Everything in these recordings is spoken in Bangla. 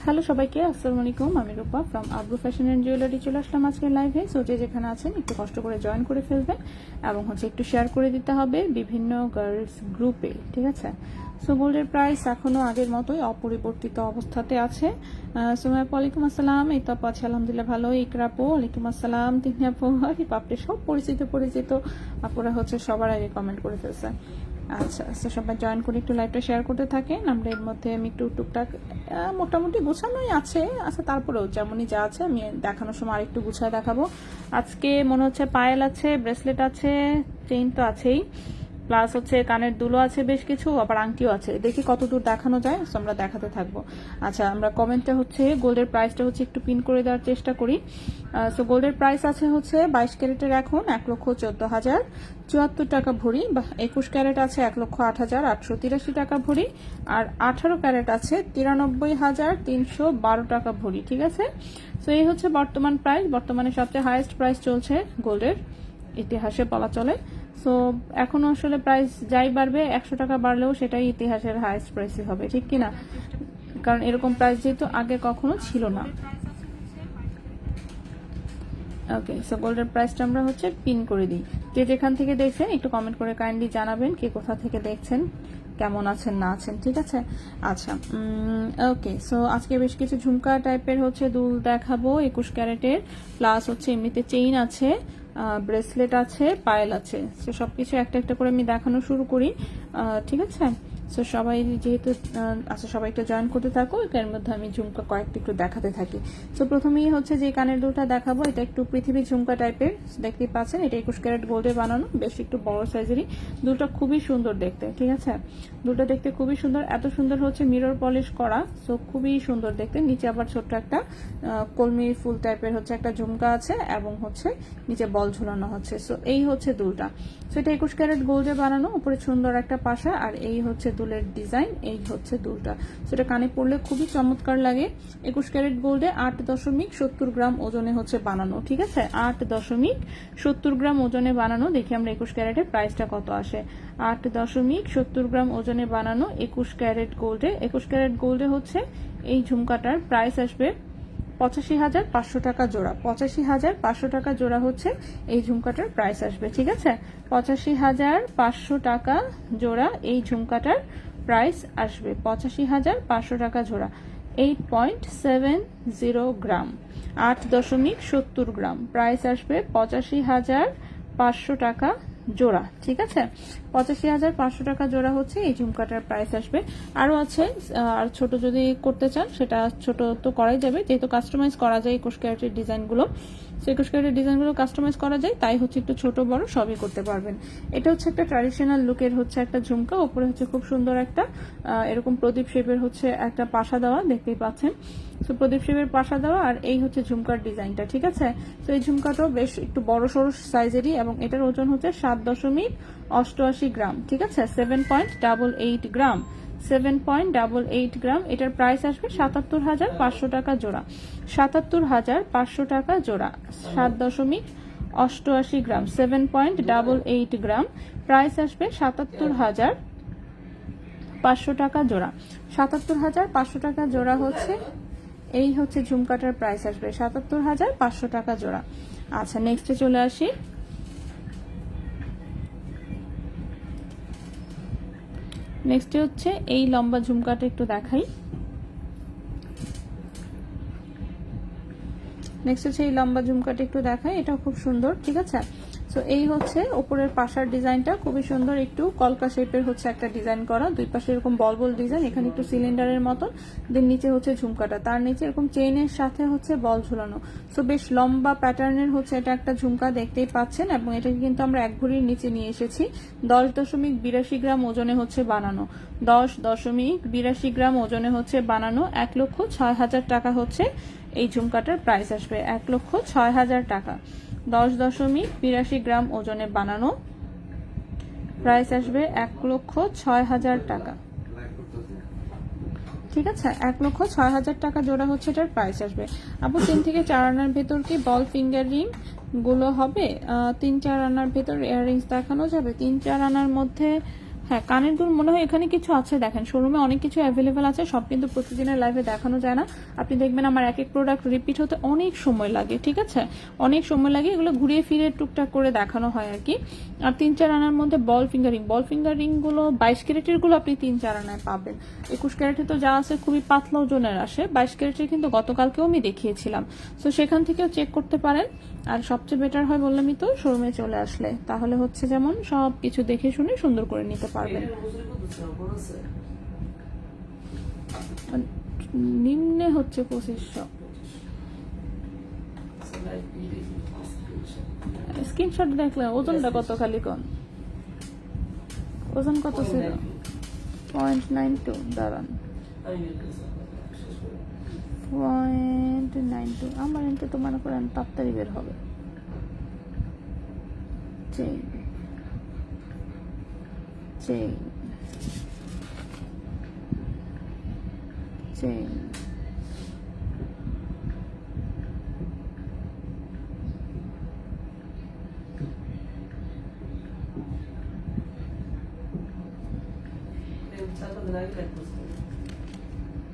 হ্যালো সবাইকে, আসসালামু আলাইকুম। আমি রূপা from Abru fashion and jewellery চলে আসলাম আজকে লাইভে। সো যে যেখানে আছেন একটু কষ্ট করে জয়েন করে ফেলবেন এবং একটু শেয়ার করে দিতে হবে বিভিন্ন গার্লস গ্রুপে, ঠিক আছে? সো গোল্ডের প্রাইস এখনো আগের মতোই অপরিবর্তিত অবস্থাতে আছে। সোমায়াপু ওয়ালাইকুম আসসালাম। এই তো আছে আলহামদুলিল্লাহ ভালো। ইকরাপু ওয়ালাইকুম আসসালাম। তিনি আপু বাপরে সব পরিচিত আপুরা সবার আগে কমেন্ট করে ফেলছে। আচ্ছা, সবাই জয়েন করে একটু লাইভটা শেয়ার করতে থাকেন। আমরা এর মধ্যে আমি একটু টুকটাক মোটামুটি গোছানোই আছে। আচ্ছা, তারপরেও যেমনই যা আছে আমি দেখানোর সময় আরেকটু গুছায় দেখাবো। আজকে মনে হচ্ছে পায়েল আছে, ব্রেসলেট আছে, চেইন তো আছেই, প্লাস কানের দুলো আছে বেশ কিছু, আবার আংটিও আছে। দেখি কত দূর দেখানো যায়, আমরা দেখাতে থাকবো। আচ্ছা, আমরা কমেন্টে গোল্ডের প্রাইসটা একটু পিন করে দেওয়ার চেষ্টা করি। সো গোল্ডের প্রাইস আছে 22 ক্যারেটের এখন 1,14,074 টাকা ভরি, 21 ক্যারেট আছে 1,08,883 টাকা ভরি, আর 18 ক্যারেট আছে 93,312 টাকা ভরি, ঠিক আছে? সো এই বর্তমান প্রাইস, বর্তমানে সবচেয়ে হাইয়েস্ট প্রাইস চলছে গোল্ডের ইতিহাসে বলা চলে। সো এখনো আসলে প্রাইস যাই বাড়বে, 100 টাকা বাড়লেও সেটাই ইতিহাসের হাইয়েস্ট প্রাইসই হবে, ঠিক কিনা? কারণ এরকম প্রাইস যেহেতু আগে কখনো ছিল না। ওকে, সো গোল্ডের প্রাইসটা আমরা পিন করে দিই। যে যেখান থেকে দেখছেন একটু কমেন্ট করে কাইন্ডলি জানাবেন কে কোথা থেকে দেখছেন, কেমন আছেন না আছেন, ঠিক আছে? আচ্ছা, ওকে। সো আজকে বেশ কিছু ঝুমকা টাইপের দুল দেখাবো 21 ক্যারেটের, প্লাস এমনিতে চেইন আছে, ব্রেসলেট আছে, পায়েল আছে। সো সবকিছু একটা একটা করে আমি দেখানো শুরু করি, ঠিক আছে? সো সবাই যেহেতু আচ্ছা, সবাই একটু জয়েন করতে থাকো, এর মধ্যে আমি ঝুমকা কয়েকটা একটু দেখাতে থাকি। সো প্রথমেই যে কানের দুলটা দেখাবো, এটা একটু পৃথিবী ঝুমকা টাইপের, দেখতেই পাচ্ছেন। এটা 21 ক্যারেট গোল্ডে বানানো, বেশ একটু বড় সাইজেরই। দুলটা খুবই সুন্দর দেখতে, ঠিক আছে? দুলটা দেখতে খুবই সুন্দর, এত সুন্দর মিরর পলিশ করা, সো খুবই সুন্দর দেখতে। নিচে আবার ছোট্ট একটা কলমি ফুল টাইপের একটা ঝুমকা আছে এবং নিচে বল ঝুলানো হচ্ছে। সো এই দুলটা। সো এটা 21 ক্যারেট গোল্ডে বানানো, উপরে সুন্দর একটা পাশা, আর এই দুলের ডিজাইন, এই দুলটা। সো এটা কানে পরলে খুবই চমৎকার লাগে। 21 ক্যারেট গোল্ডে 8.70 গ্রাম ওজনে বানানো, ঠিক আছে? 8.70 গ্রাম ওজনে বানানো। দেখি আমরা 21 ক্যারেটের প্রাইসটা কত আসে। 8.70 গ্রাম ওজনে বানানো 21 ক্যারেট গোল্ডে। 21 ক্যারেট গোল্ডে এই ঝুমকাটার প্রাইস আসবে 85,500 টাকা জোড়া। 85,500 টাকা জোড়া এই ঝুমকাটার প্রাইস আসবে, ঠিক আছে? 85,500 টাকা জোড়া এই ঝুমকাটার প্রাইস আসবে। 85,500 টাকা জোড়া। 8.70 গ্রাম, 8.70 গ্রাম, প্রাইস আসবে 85,500 টাকা জোড়া, ঠিক আছে? 85,500 টাকা জোড়া এই ঝুমকাটার প্রাইস আসবে। আরো আছে, আর ছোট যদি করতে চান সেটা ছোট তো করাই যাবে, যেহেতু কাস্টমাইজ করা যায় 21 ক্যারেটের ডিজাইনগুলো। 21 ক্যারেটের ডিজাইনগুলো কাস্টমাইজ করা যায়, তাই একটু ছোট বড় সবই করতে পারবেন। এটা একটা ট্র্যাডিশনাল লুকের একটা ঝুমকা, উপরে খুব সুন্দর একটা এরকম প্রদীপ শেপের একটা পাশা দেওয়া, দেখতেই পাচ্ছেন। সো প্রদীপ শেপের পাশা দেওয়া, আর এই ঝুমকার ডিজাইনটা, ঠিক আছে? তো এই ঝুমকাটাও বেশ একটু বড় সড়ো সাইজেরই, এবং এটার ওজন 7.88 গ্রাম, ঠিক আছে? 7.88 গ্রাম, 7.88 গ্রাম। এটার প্রাইস আসবে 77,500 টাকা জোড়া। 77,500 টাকা জোড়া। 7.88 গ্রাম, 7.88 গ্রাম, প্রাইস আসবে 77,500 টাকা জোড়া। 77,500 টাকা জোড়া এই ঝুমকাটার প্রাইস আসবে 77,500 টাকা জোড়া। আচ্ছা, নেক্সটে চলে আসি। নেক্সটে এই লম্বা ঝুমকাটা একটু দেখাই। নেক্সট এই লম্বা ঝুমকাটা একটু দেখাই, এটাও খুব সুন্দর, ঠিক আছে? সো এই হচ্ছে উপরের পাশার ডিজাইনটা, খুবই সুন্দর, একটু কলকা শেপের হচ্ছে একটা ডিজাইন করা, দুই পাশে এরকম বল বল ডিজাইন, এখানে একটু সিলিন্ডারের মতন, দেন নিচে হচ্ছে ঝুমকাটা, তার নিচে এরকম চেইনের সাথে হচ্ছে বল ঝুলানো। সো বেশ লম্বা প্যাটার্নের হচ্ছে এটা একটা ঝুমকা, দেখতেই পাচ্ছেন, এবং এটাকে কিন্তু আমরা এক ভরির নিচে নিয়ে এসেছি। 10.82 গ্রাম ওজনে হচ্ছে বানানো, 10.82 গ্রাম ওজনে হচ্ছে বানানো। 1,06,000 টাকা হচ্ছে এই ঝুমকাটার প্রাইস আসবে, 1,06,000 টাকা। 10.82 গ্রাম ওজনে বানানো, প্রাইস আসবে 1,06,000 টাকা। ঠিক আছে, 1,06,000 টাকা জোড়া হচ্ছে এটার প্রাইস আসবে। আপু 3 থেকে 4 আনার ভেতর কি বল ফিঙ্গার রিং গুলো হবে? 3-4 আনার ভেতর ইয়াররিংস দেখানো যাবে? 3-4 আনার মধ্যে হ্যাঁ, কানের দুল মনে হয় এখানে কিছু আছে, দেখেন শোরুমে অনেক কিছু অ্যাভেলেবেল আছে, সব কিন্তু প্রতিদিনের লাইভে দেখানো যায় না। আপনি দেখবেন আমার এক এক প্রোডাক্ট রিপিট হতে অনেক সময় লাগে, ঠিক আছে, অনেক সময় লাগে, এগুলো ঘুরিয়ে ফিরে টুকটাক করে দেখানো হয় আর কি। আর 3-4 আনার মধ্যে বল ফিঙ্গারিং গুলো 22 ক্যারেটের গুলো আপনি 3-4 আনায় পাবেন। 21 ক্যারেটে তো যা আছে খুবই পাতলা ওজনের আসে, 22 ক্যারেটের কিন্তু গতকালকেও আমি দেখিয়েছিলাম, তো সেখান থেকেও চেক করতে পারেন। আর সবচেয়ে বেটার হয় বললামই তো, শোরুমে চলে আসলে তাহলে হচ্ছে যেমন সব কিছু দেখে শুনে সুন্দর করে নিতে পারবেন। নিম্নে হচ্ছে 2500। স্ক্রিনশট দেখলে ওজনটা কত খালি কোন ওজন কত ছিল? 0.92, দাঁড়ান, 0.92, আমার এনতে তো মনে করেন তাড়াতাড়ি বের হবে। চেইন চেইন চেইন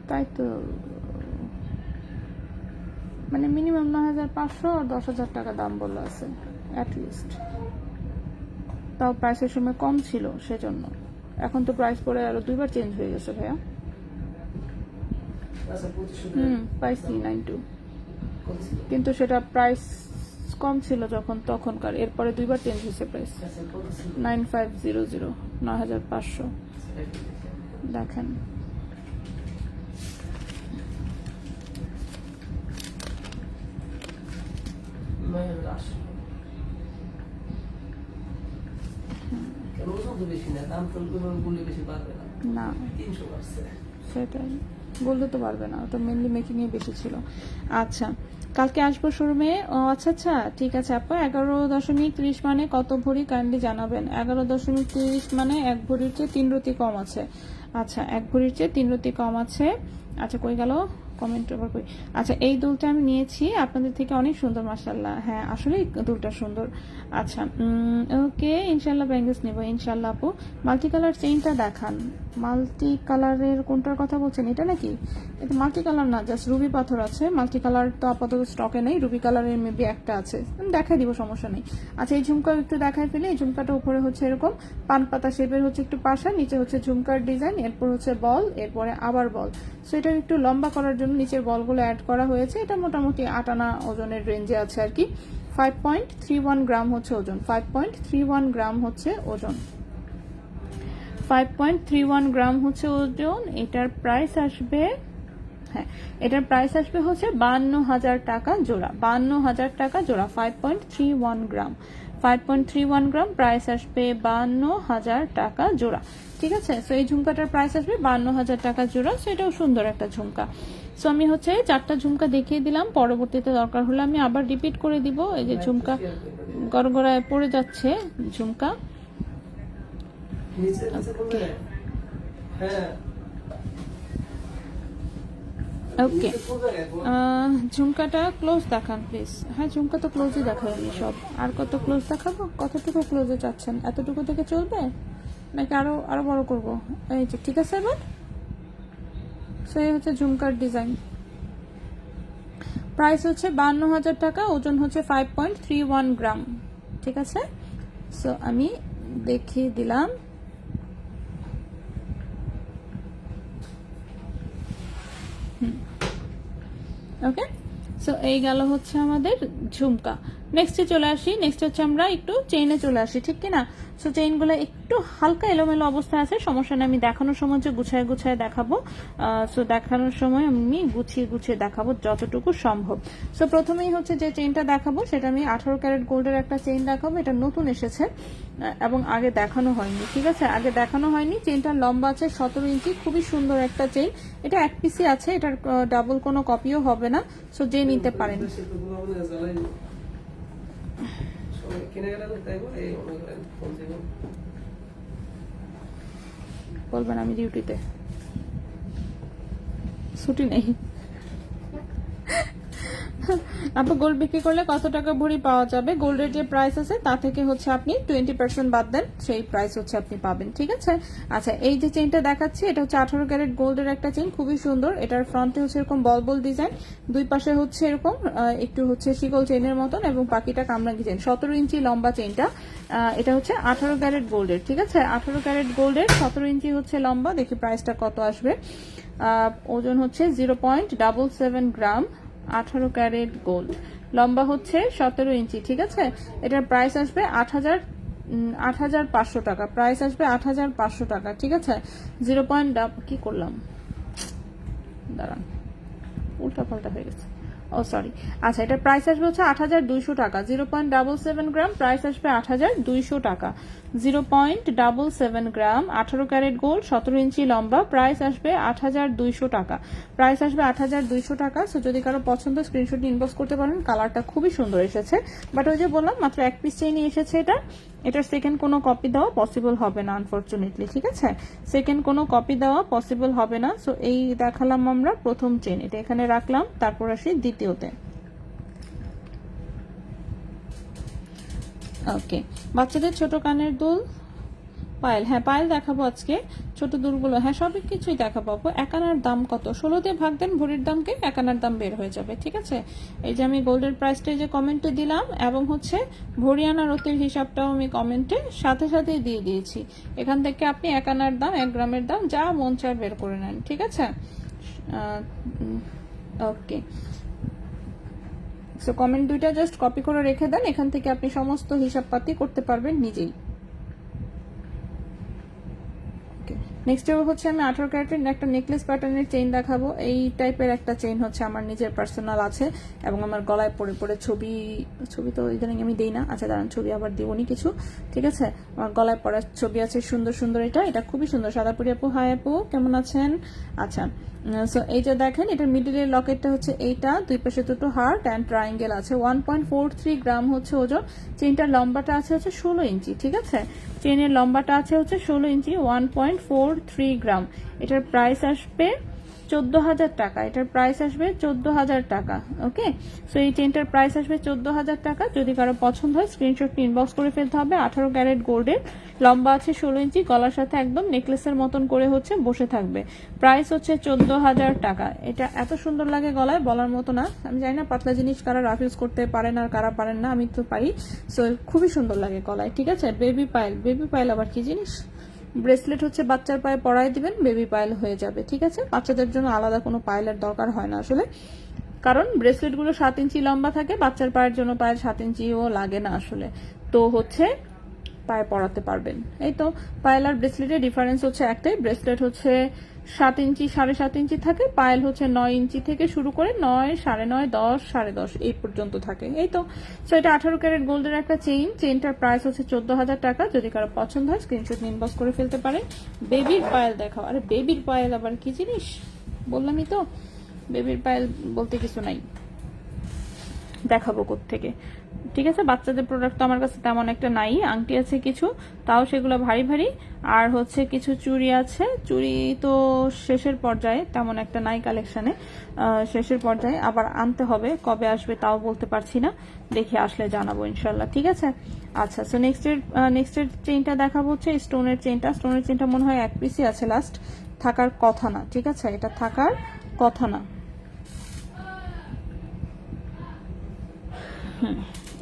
তাই তো, মানে মিনিমাম 9,500 আর 10,000 টাকা দাম বলা আছে অ্যাটলিস্ট, তাও প্রাইসের সময় কম ছিল সেজন্য। এখন তো প্রাইস পরে আরো 2বার চেঞ্জ হয়ে গেছে ভাইয়া। পাইছি 92, কিন্তু সেটা প্রাইস কম ছিল যখন তখনকার, এরপরে 2বার চেঞ্জ হয়েছে প্রাইস। 9500, 9,500 দেখেন। না সেটাই, বলতে তো পারবে না, ওটা মেনলি মেকিং এ বেশি ছিল। আচ্ছা, কালকে আসবো শোরুমে। ও আচ্ছা আচ্ছা, ঠিক আছে আপু। 11.30 মানে কত ভরি কাইন্ডলি জানাবেন? 11.30 মানে 1 ভরির চেয়ে 3 রতি কম আছে। আচ্ছা, 1 ভরির চেয়ে 3 রতি কম আছে। আচ্ছা, কই গেল কমেন্ট আবার কই? আচ্ছা, এই দুলটা আমি নিয়েছি আপনাদের থেকে, অনেক সুন্দর মাশাআল্লাহ। হ্যাঁ আসলে দুলটা সুন্দর। আচ্ছা ওকে, ইনশাআল্লাহ ব্যাঙ্গেলস নেব ইনশাআল্লাহ আপু। মাল্টি কালার চেইনটা দেখান। মাল্টি কালারের কোনটার কথা বলছেন, এটা নাকি? এটা মাল্টি কালার না, জাস্ট রুবি পাথর আছে। মাল্টি কালার তো আপাতত স্টকে নেই, রুবি কালারের মেবি একটা আছে, আমি দেখাই দিব, সমস্যা নেই। আচ্ছা, এই ঝুমকা একটু দেখাই ফেলি। এই ঝুমকাটা উপরে হচ্ছে এরকম পান পাতা শেপের হচ্ছে একটু পাশা, নিচে হচ্ছে ঝুমকার ডিজাইন, এরপর হচ্ছে বল, এরপরে আবার বল। সো এটা একটু লম্বা করার জন্য নিচের বলগুলো অ্যাড করা হয়েছে। এটা মোটামুটি 8 আনা ওজনের রেঞ্জে আছে আর কি। 5.31 গ্রাম হচ্ছে ওজন, 5.31 গ্রাম হচ্ছে ওজন, 5.31 গ্রাম হচ্ছে ওজন। এটার প্রাইস আসবে, হ্যাঁ এটার প্রাইস আসবে হচ্ছে 52,000 টাকা জোড়া, 52,000 টাকা জোড়া। 5.31 গ্রাম, 5.31 গ্রাম প্রাইস আসবে 52,000 টাকা জোড়া। ঠিক আছে, সো এই ঝুমকাটার প্রাইস আসবে 52,000 টাকা জোড়া। সো এটাও সুন্দর একটা ঝুমকা। সো আমি হচ্ছে 4টা ঝুমকা দেখিয়ে দিলাম, পরবর্তীতে দরকার হলে আমি আবার রিপিট করে দিব। এই যে ঝুমকা গড়গড়ায় পড়ে যাচ্ছে ঝুমকা। ওকে, ঝুমকাটা ক্লোজ দেখান প্লিজ। হ্যাঁ ঝুমকা তো ক্লোজই দেখাই আমি সব, আর কত ক্লোজ দেখাবো? কতটুকু ক্লোজে চাচ্ছেন? এতটুকু থেকে চলবে নাকি আরো আরো বড় করবো? এই যে ঠিক আছে এবার। সেই হচ্ছে ঝুমকার ডিজাইন, প্রাইস হচ্ছে 52,000 টাকা, ওজন হচ্ছে 5.31 গ্রাম। ঠিক আছে, সো আমি দেখিয়ে দিলাম। ওকে, সো এই গেল হচ্ছে আমাদের ঝুমকা। নেক্সটে চলে আসি। নেক্সট হচ্ছে আমরা একটু চেইনে চলে আসি, ঠিক কিনা? সো চেইনগুলো একটু হালকা এলোমেলো অবস্থায় আছে, সমস্যা নেই, আমি দেখানোর সময় যে গুছায় গুছায় দেখাবো। সো দেখানোর সময় আমি গুছিয়ে গুছিয়ে দেখাবো যতটুকু সম্ভব। সো প্রথমেই হচ্ছে যে চেইনটা দেখাবো সেটা আমি 18 ক্যারেট গোল্ডের একটা চেইন দেখাবো। এটা নতুন এসেছে এবং আগে দেখানো হয়নি, ঠিক আছে? আগে দেখানো হয়নি। চেইনটার লম্বা আছে 17 ইঞ্চি, খুবই সুন্দর একটা চেইন। এটা এক পিসি আছে, এটার ডাবল কোনো কপিও হবে না। সো যে নিতে পারেন। বলবেন আমি ডিউটিতে, ছুটি নেই। আপু গোল্ড বিক্রি করলে কত টাকা ভরি পাওয়া যাবে? গোল্ডের যে প্রাইস আছে তা থেকে হচ্ছে আপনি 20% বাদ দেন, সেই প্রাইস হচ্ছে আপনি পাবেন, ঠিক আছে? আচ্ছা, এই যে চেইনটা দেখাচ্ছি এটা হচ্ছে 18 ক্যারেট গোল্ডের একটা চেইন, খুবই সুন্দর। এটার ফ্রন্টে হচ্ছে এরকম বল বল ডিজাইন, দুই পাশে হচ্ছে এরকম একটু হচ্ছে শিকল চেইনের মতন এবং বাকিটা কামরাঙ্গি চেইন। 17 ইঞ্চি লম্বা চেইনটা। এটা হচ্ছে 18 ক্যারেট গোল্ডের, ঠিক আছে? 18 ক্যারেট গোল্ডের 17 ইঞ্চি হচ্ছে লম্বা। দেখি প্রাইসটা কত আসবে। ওজন হচ্ছে 0.77 গ্রাম, 18 ক্যারেট গোল্ড, লম্বা হচ্ছে 17 ইঞ্চি, ঠিক আছে? এটার প্রাইস আসবে 8,500 টাকা। প্রাইস আসবে 8,500 টাকা, ঠিক আছে? কি করলাম, দাঁড়ান, উল্টা পাল্টা হয়ে গেছে, ও সরি। আচ্ছা, এটার প্রাইস আসবে হচ্ছে 8,200 টাকা। 0.77 গ্রাম, প্রাইস আসবে 8,200 টাকা। 0.77 গ্রাম, 18 ক্যারেট গোল্ড, 17 ইঞ্চি লম্বা, প্রাইস আসবে 8,200 টাকা। প্রাইস আসবে 8,200 টাকা। সো যদি কারো পছন্দ স্ক্রিনশট ইনবক্স করতে পারেন। কালারটা খুবই সুন্দর এসেছে, বাট ওই যে বললাম মাত্র এক পিস চেইনই এসেছে এটা। এটার সেকেন্ড কোনো কপি দেওয়া পসিবল হবে না আনফরচুনেটলি, ঠিক আছে? সেকেন্ড কোনো কপি দেওয়া পসিবল হবে না। সো এই দেখালাম আমরা প্রথম চেইন, এটা এখানে রাখলাম। তারপর আসি দ্বিতীয়তে। ওকে, বাচ্চাদের ছোট কানের দুল, পায়েল, হ্যাঁ পায়েল দেখাবো আজকে। ছোট দুলগুলো হ্যাঁ সবই কিছুই দেখাবো। এক আনার দাম কত? 16 দিয়ে ভাগ দেন ভরির দামকে, এক আনার দাম বের হয়ে যাবে, ঠিক আছে? এই যে আমি গোল্ডের প্রাইসটা যে কমেন্টে দিলাম এবং হচ্ছে ভরি আনার রতির হিসাবটাও আমি কমেন্টে সাথে সাথেই দিয়ে দিয়েছি। এখান থেকে আপনি এক আনার দাম, 1 গ্রামের দাম যা মন চায় বের করে নেন, ঠিক আছে? ওকে, সো কমেন্ট দুইটা জাস্ট কপি করে রেখে দেন, এখান থেকে আপনি সমস্ত হিসাবপাতি করতে পারবেন নিজেই। নেক্সট হচ্ছে আমি 18 ক্যারেটের একটা নেকলেস প্যাটার্নের চেইন দেখাবো। এই টাইপের একটা চেইন হচ্ছে আমার নিজের পার্সোনাল আছে এবং আমার গলায় পরে পরে ছবি তো ইদানিং আমি দেই না। আচ্ছা দাঁড়ান, ছবি আবার দিবনি কিছু, ঠিক আছে? আমার গলায় পড়ার ছবি আছে সুন্দর সুন্দর। এটা খুবই সুন্দর। সাদাপুরি আপু, হাই আপু, কেমন আছেন? আচ্ছা, সো এই যে দেখেন, এটার মিডিলের লকেটটা হচ্ছে এইটা, দুই পাশে দুটো হার্ট অ্যান্ড ট্রায়াঙ্গেল আছে। 1.43 গ্রাম হচ্ছে ওজন। চেইনটার লম্বাটা আছে হচ্ছে 16 ইঞ্চি, ঠিক আছে? চেইনের লম্বাটা আছে হচ্ছে 16 ইঞ্চি, 1.43 গ্রাম। এটার প্রাইস আসবে 14,000 টাকা। এটার প্রাইস আসবে 14,000 টাকা। ওকে, সো এই চেইনটার প্রাইস আসবে 14,000 টাকা। যদি কারো পছন্দ হয় স্ক্রিনশট ইনবক্স করে ফেলতে হবে। 18 ক্যারেট গোল্ডের, লম্বা আছে 16 ইঞ্চি, গলার সাথে একদম নেকলেসের মতন করে হচ্ছে বসে থাকবে। প্রাইস হচ্ছে 14,000 টাকা। এটা এত সুন্দর লাগে গলায়, বলার মতো না। আমি জানি না পাতলা জিনিস কারা রাফ ইউজ করতে পারেন আর কারা পারেন না, আমি তো পারি। সো খুবই সুন্দর লাগে গলায়, ঠিক আছে? বেবি পাইল আবার কি জিনিস? ব্রেসলেট হচ্ছে বাচ্চার পায়ে পরাই দিবেন, বেবি পাইল হয়ে যাবে, ঠিক আছে? বাচ্চাদের জন্য আলাদা কোনো পাইলের দরকার হয় না আসলে, কারণ ব্রেসলেটগুলো 7 ইঞ্চি লম্বা থাকে। বাচ্চার পায়ের জন্য পায়ের 7 ইঞ্চিও লাগে না আসলে, তো হচ্ছে পায়ে পরাতে পারবেন। এই তো পায়েল আর ব্রেসলেটের ডিফারেন্স হচ্ছে একটাই, ব্রেসলেট হচ্ছে 7 ইঞ্চি 7.5 ইঞ্চি থাকে, পায়েল হচ্ছে 9 ইঞ্চি থেকে শুরু করে 9, 9.5, 10, 10.5 এই পর্যন্ত থাকে। এই তো, সো এটা 18 ক্যারেট গোল্ডের একটা চেইনটার প্রাইস হচ্ছে 14,000 টাকা। যদি কারো পছন্দ হয় স্ক্রিনশট ইনবক্স করে ফেলতে পারেন। বেবির পায়েল দেখাও। আরে বেবির পায়েল আবার কি জিনিস? বললামই তো, বেবির পায়েল বলতে কিছু নাই, দেখাবো কোত্থেকে, ঠিক আছে? বাচ্চাদের প্রোডাক্ট তো আমার কাছে তেমন একটা নাই। আংটি আছে কিছু, তাও সেগুলো ভারী ভারী। আর হচ্ছে কিছু চুড়ি আছে, চুড়ি তো শেষের পর্যায়ে, তেমন একটা নাই কালেকশনে, শেষের পর্যায়ে আবার আনতে হবে। কবে আসবে তাও বলতে পারছি না, দেখি আসলে জানাবো ইনশাল্লাহ, ঠিক আছে? আচ্ছা, সো নেক্সটের চেইনটা দেখাবো হচ্ছে স্টোনের চেইনটা মনে হয় এক পিসই আছে লাস্ট, থাকার কথা না, ঠিক আছে? এটা থাকার কথা না।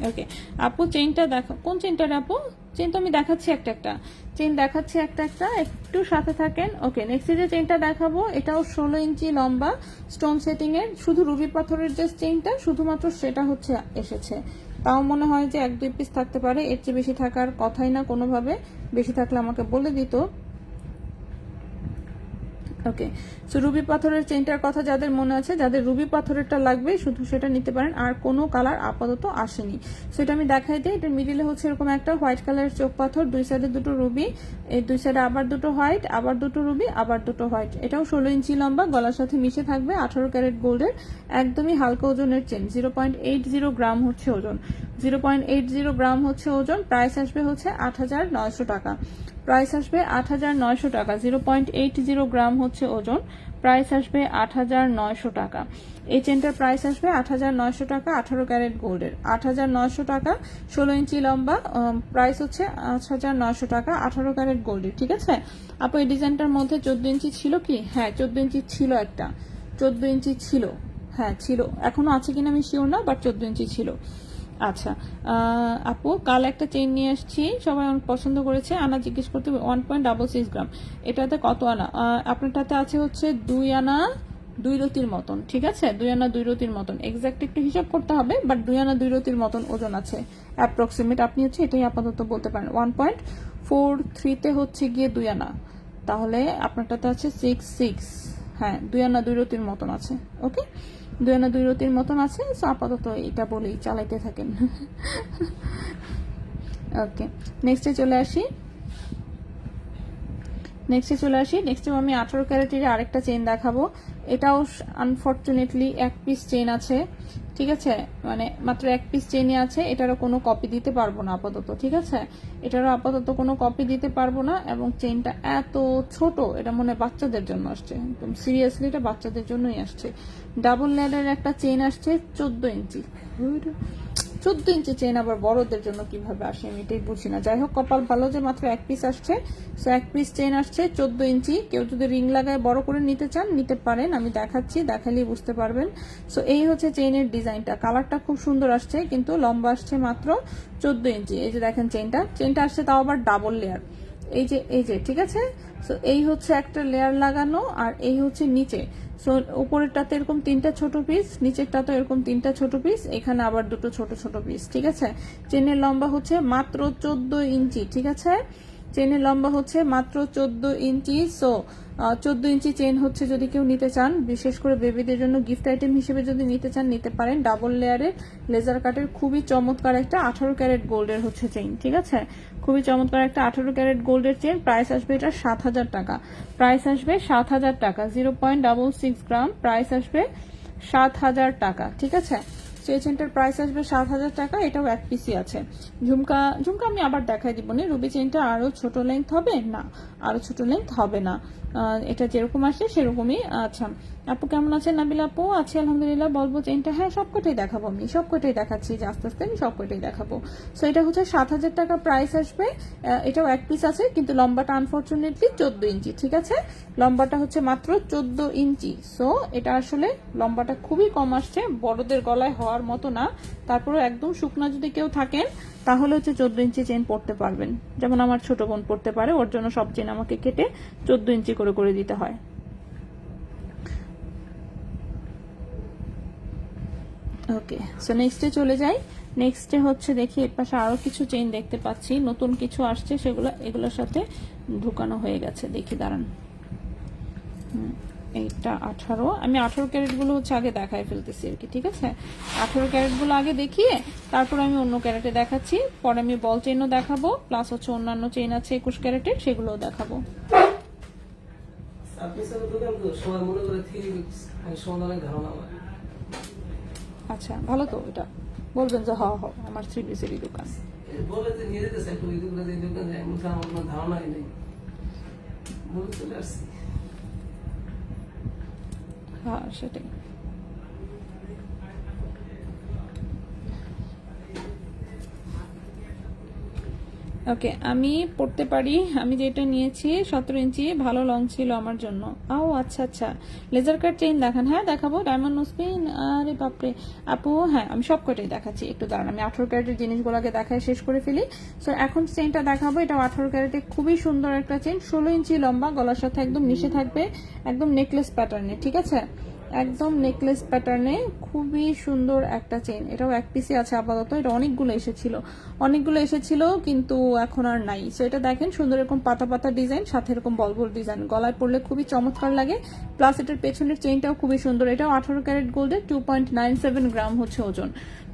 ওকে আপু, চেইনটা দেখো। কোন চেইনটা আপু? চেইন তো আমি দেখাচ্ছি একটা একটু সাথে থাকেন। ওকে, নেক্সট যে চেইনটা দেখাবো এটাও 16 ইঞ্চি লম্বা, স্টোন সেটিং এর, শুধু রুবি পাথরের যে চেইনটা শুধুমাত্র সেটা হচ্ছে এসেছে, তাও মনে হয় যে 1-2 পিস থাকতে পারে, এর চেয়ে বেশি থাকার কথাই না কোনোভাবে। বেশি থাকলে আমাকে বলে দিত। ওকে, সো রুবি পাথরের চেইনটার কথা যাদের মনে আছে, যাদের রুবি পাথরেরটা লাগবে শুধু সেটা নিতে পারেন, আর কোনো কালার আপাতত আসেনি। সো এটা আমি দেখাই দিই। এটার মিডিলে হচ্ছে এরকম একটা হোয়াইট কালারের চোখ পাথর, দুই সাইডে দুটো রুবি, এই দুই সাইডে আবার দুটো হোয়াইট, আবার দুটো রুবি, আবার দুটো হোয়াইট। এটাও 16 ইঞ্চি লম্বা, গলার সাথে মিশে থাকবে, 18 ক্যারেট গোল্ডের, একদমই হালকা ওজনের চেন। 0.80 গ্রাম হচ্ছে ওজন, 0.80 গ্রাম হচ্ছে ওজন। প্রাইস আসবে হচ্ছে 8,900 টাকা। প্রাইস আসবে 8,900 টাকা। 0.80 গ্রাম হচ্ছে ওজন, প্রাইস আসবে 8,900 টাকা। এই চেনটার প্রাইস আসবে 8,900 টাকা, 18 ক্যারেট গোল্ডের, 8,900 টাকা, 16 ইঞ্চি লম্বা, প্রাইস হচ্ছে 8,900 টাকা, 18 ক্যারেট গোল্ডের। ঠিক আছে আপু, এই ডিজাইনটার মধ্যে 14 ইঞ্চি ছিল কি? হ্যাঁ 14 ইঞ্চি ছিল, একটা 14 ইঞ্চি ছিল, হ্যাঁ ছিল, এখনো আছে কিনা আমি শিওর না, বাট 14 ইঞ্চি ছিল। আচ্ছা আপু, কাল একটা চেইন নিয়ে আসছি, সবাই অনেক পছন্দ করেছে। আনা জিজ্ঞেস করতে, 1.66 গ্রাম। এটাতে কত আনা? আপনারটাতে আছে হচ্ছে 2 আনা 2 রতির মতন। ঠিক আছে, 2 আনা 2 রতির মতন, এক্সাক্ট একটু হিসাব করতে হবে, বাট 2 আনা 2 রতির মতন ওজন আছে অ্যাপ্রক্সিমেট। আপনি হচ্ছে এটাই আপাতত বলতে পারেন। 1.43-তে হচ্ছে গিয়ে 2 আনা, তাহলে আপনারটাতে আছে 6.6। হ্যাঁ 2 আনা 2 রতির মতন আছে। ওকে, 2 আনা 2 রতির মতন আছে। সো আপাতত এটা বলেই চালাইতে থাকেন। ওকে, নেক্সটে চলে আসি। নেক্সটে আমি 18 ক্যারেটের আরেকটা চেইন দেখাবো। এটাও আনফরচুনেটলি 1 পিস চেইন আছে। ঠিক আছে, মানে মাত্র 1 পিস চেইনই আছে, এটারও কোনো কপি দিতে পারবো না আপাতত। ঠিক আছে, এটারও আপাতত কোনো কপি দিতে পারবো না। এবং চেইনটা এত ছোট, এটা মনে হয় বাচ্চাদের জন্য আসছে, একদম সিরিয়াসলি এটা বাচ্চাদের জন্যই আসছে। ডাবল লেয়ারের একটা চেইন আসছে 14 ইঞ্চি। 14 ইঞ্চি চেইন আবার বড়দের জন্য কিভাবে আসে আমি এটাই বুঝি না। যাই হোক, কপাল ভালো যে মাত্র 1 পিস আসছে। সো 1 পিস চেইন আসছে 14 ইঞ্চি। কেউ যদি রিং লাগায় বড় করে নিতে চান নিতে পারেন, আমি দেখাচ্ছি, দেখালেই বুঝতে পারবেন। সো এই হচ্ছে চেইনের ডিজাইনটা, কালারটা খুব সুন্দর আসছে, কিন্তু লম্বা আসছে মাত্র 14 ইঞ্চি। এই যে দেখেন চেইনটা আসছে তাও আবার ডাবল লেয়ার। এই যে ঠিক আছে। সো এই হচ্ছে একটা লেয়ার লাগানো, আর এই হচ্ছে নিচে। সো উপরেরটাতে এরকম 3টা ছোট পিস, নিচেরটাতে এরকম 3টা ছোট পিস, এখানে আবার দুটো ছোট ছোট পিস। ঠিক আছে, চেনের লম্বা হচ্ছে মাত্র 14 ইঞ্চি। ঠিক আছে, চেনের লম্বা হচ্ছে মাত্র 14 ইঞ্চি। সো 14 ইঞ্চি চেন হচ্ছে যদি কেউ নিতে চান, বিশেষ করে বেবিদের জন্য গিফট আইটেম হিসেবে যদি নিতে চান নিতে পারেন। ডাবল লেয়ারের লেজার কাটের খুবই চমৎকার একটা 18 ক্যারেট গোল্ডের হচ্ছে চেইন। ঠিক আছে, খুবই চমৎকার একটা 18 ক্যারেট গোল্ডের চেন। প্রাইস আসবে এটা 7,000 টাকা। প্রাইস আসবে 7,000 টাকা। 0.66 গ্রাম, প্রাইস আসবে 7,000 টাকা। ঠিক আছে, সেই চেনটার প্রাইস আসবে 7,000 টাকা। এটাও 1 পিসি আছে। ঝুমকা আমি আবার দেখাই দিব না। রুবি চেনটা আরো ছোট লেন্থ হবে না, আরো ছোট লেন্থ হবে না, এটা যেরকম আসে সেরকমই। আচ্ছা আপু কেমন আছেন? নাবিলা আপু, আছি আলহামদুলিল্লাহ। বলবো চেনটা, হ্যাঁ সবকটাই দেখাবো, আমি সবকটাই দেখাচ্ছি, যে আস্তে আস্তে আমি সবকটাই দেখাবো। সো এটা হচ্ছে 7,000 টাকা প্রাইস আসবে। এটাও 1 পিস আছে, কিন্তু লম্বাটা আনফরচুনেটলি 14 ইঞ্চি। ঠিক আছে, লম্বাটা হচ্ছে মাত্র 14 ইঞ্চি। সো এটা আসলে লম্বাটা খুবই কম আসছে, বড়দের গলায় হওয়ার মতো না। তারপরে একদম শুকনা যদি কেউ থাকেন তাহলে হচ্ছে 14 ইঞ্চি চেন পড়তে পারবেন, যেমন আমার ছোট বোন পড়তে পারে, ওর জন্য সব চেন আমাকে কেটে 14 ইঞ্চি করে করে দিতে হয়। ওকে, সো নেক্সটে চলে যাই। নেক্সটে হচ্ছে দেখি এর পাশে আরো কিছু চেইন দেখতে পাচ্ছি, নতুন কিছু আসছে, সেগুলো এগুলোর সাথে ঢুকানো হয়ে গেছে। দেখি দাঁড়ান, এইটা 18, আমি 18 ক্যারেট গুলো হচ্ছে আগে দেখাই ফেলতেছি আর কি। ঠিক আছে, 18 ক্যারেট গুলো আগে দেখিয়ে তারপর আমি অন্য ক্যারেটে দেখাচ্ছি, পরে আমি বল চেইনও দেখাবো, প্লাস হচ্ছে অন্যান্য চেইন আছে 21 ক্যারেটের, সেগুলোও দেখাবো। আচ্ছা ভালো তো, এটা বলবেন যে হ আমার 3 পিসেরই দোকান বলে তো নিয়ে যেতে চাই, ওই দোকানে এই দোকানে যায়, মুখে আমার কোনো ধারণাই নেই, বলে চলে আসছি। হ্যাঁ সেটাই। ওকে, আমি পড়তে পারি। আমি যেটা নিয়েছি 17 ইঞ্চি, ভালো লং ছিল আমার জন্য। ও আচ্ছা আচ্ছা, লেজার কাট চেইন দেখান। হ্যাঁ দেখাবো, ডায়মন্ড নোসপিন। আরে বাপরে আপু, হ্যাঁ আমি সব কটাই দেখাচ্ছি, একটু দাঁড়ান, আমি 18 ক্যারেটের জিনিসগুলোকে দেখায় শেষ করে ফেলি। সো এখন চেইনটা দেখাবো, এটা 18 ক্যারেটে খুবই সুন্দর একটা চেইন, 16 ইঞ্চি লম্বা, গলার সাথে একদম মিশে থাকবে, একদম নেকলেস প্যাটার্নে। ঠিক আছে, একদম নেকলেস প্যাটার্নে খুবই সুন্দর একটা চেন। এটাও এক পিসে আছে আপাতত। এটা অনেকগুলো এসেছিল কিন্তু এখন আর নাই। সো এটা দেখেন সুন্দর এরকম পাতা পাতা ডিজাইন, সাথে এরকম বল বল ডিজাইন, গলায় পরলে খুবই চমৎকার লাগে। প্লাস এটার পেছনের চেইনটাও খুবই সুন্দর। এটাও 18 ক্যারেট গোল্ডের, 2.97 গ্রাম হচ্ছে ওজন।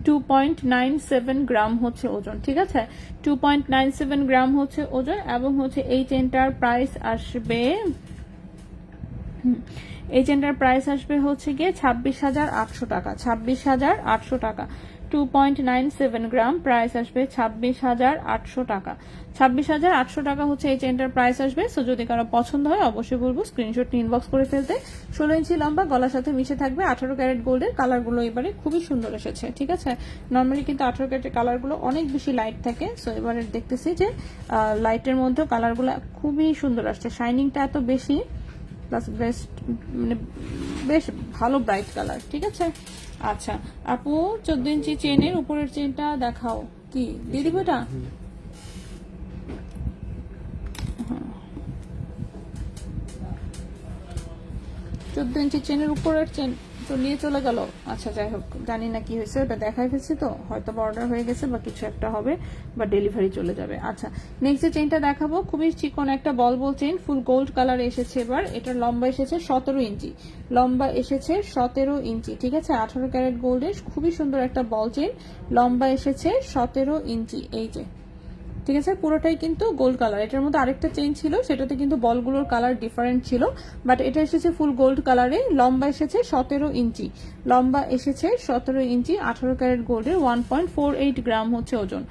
2.97 গ্রাম হচ্ছে ওজন, ঠিক আছে? 2.97 গ্রাম হচ্ছে ওজন। এবং হচ্ছে এই চেনটার প্রাইস আসবে, এই চেনটার প্রাইস আসবে হচ্ছে গিয়ে 26,800 টাকা। 26,800 টাকা। 2.97 গ্রাম, প্রাইস আসবে 26,800 টাকা। 26,800 টাকা হচ্ছে এই চেনটার প্রাইস আসবে। সো যদি কারো পছন্দ হয় অবশ্যই বলবো স্ক্রিনশট ইনবক্স করে ফেলতে। 16 ইঞ্চি লম্বা, গলার সাথে মিশে থাকবে। 18 ক্যারেট গোল্ডের। কালারগুলো এবারে খুবই সুন্দর এসেছে, ঠিক আছে? নর্মালি কিন্তু 18 ক্যারেটের কালারগুলো অনেক বেশি লাইট থাকে। সো এবারে দেখতেছি যে লাইটের মধ্যেও কালারগুলো খুবই সুন্দর আসছে, শাইনিংটা এত বেশি, প্লাস বেস্ট মানে বেশ ভালো ব্রাইট কালার, ঠিক আছে? আচ্ছা আপু, 14 ইঞ্চি চেনের উপরের চেনটা দেখাও। কি দিয়ে দিব এটা? 14 ইঞ্চি চেনের উপরের চেন তো নিয়ে চলে গেল। আচ্ছা যাই হোক, জানি না কি হয়েছে, ওটা দেখাই ফেলছি তো, হয়তো অর্ডার হয়ে গেছে বা কিছু একটা হবে বা ডেলিভারি চলে যাবে। আচ্ছা নেক্সট যে চেনটা দেখাবো, খুবই চিকন একটা বল বল চেন, ফুল গোল্ড কালারে এসেছে। এবার এটার লম্বা এসেছে 17 ইঞ্চি, লম্বা এসেছে 17 ইঞ্চি, ঠিক আছে? 18 ক্যারেট গোল্ডের খুবই সুন্দর একটা বল চেন, লম্বা এসেছে 17 ইঞ্চি। এই যে, ঠিক আছে, পুরোটাই কিন্তু গোল্ড কালার। এটার মধ্যে আরেকটা চেইন ছিল, সেটাতে কিন্তু বলগুলোর কালার ডিফারেন্ট ছিল, বাট এটা এসেছে ফুল গোল্ড কালারে। লম্বা এসেছে 17 ইঞ্চি, লম্বা এসেছে 17 ইঞ্চি, 18 ক্যারেট গোল্ডের। 1.48 গ্রাম হচ্ছে ওজন,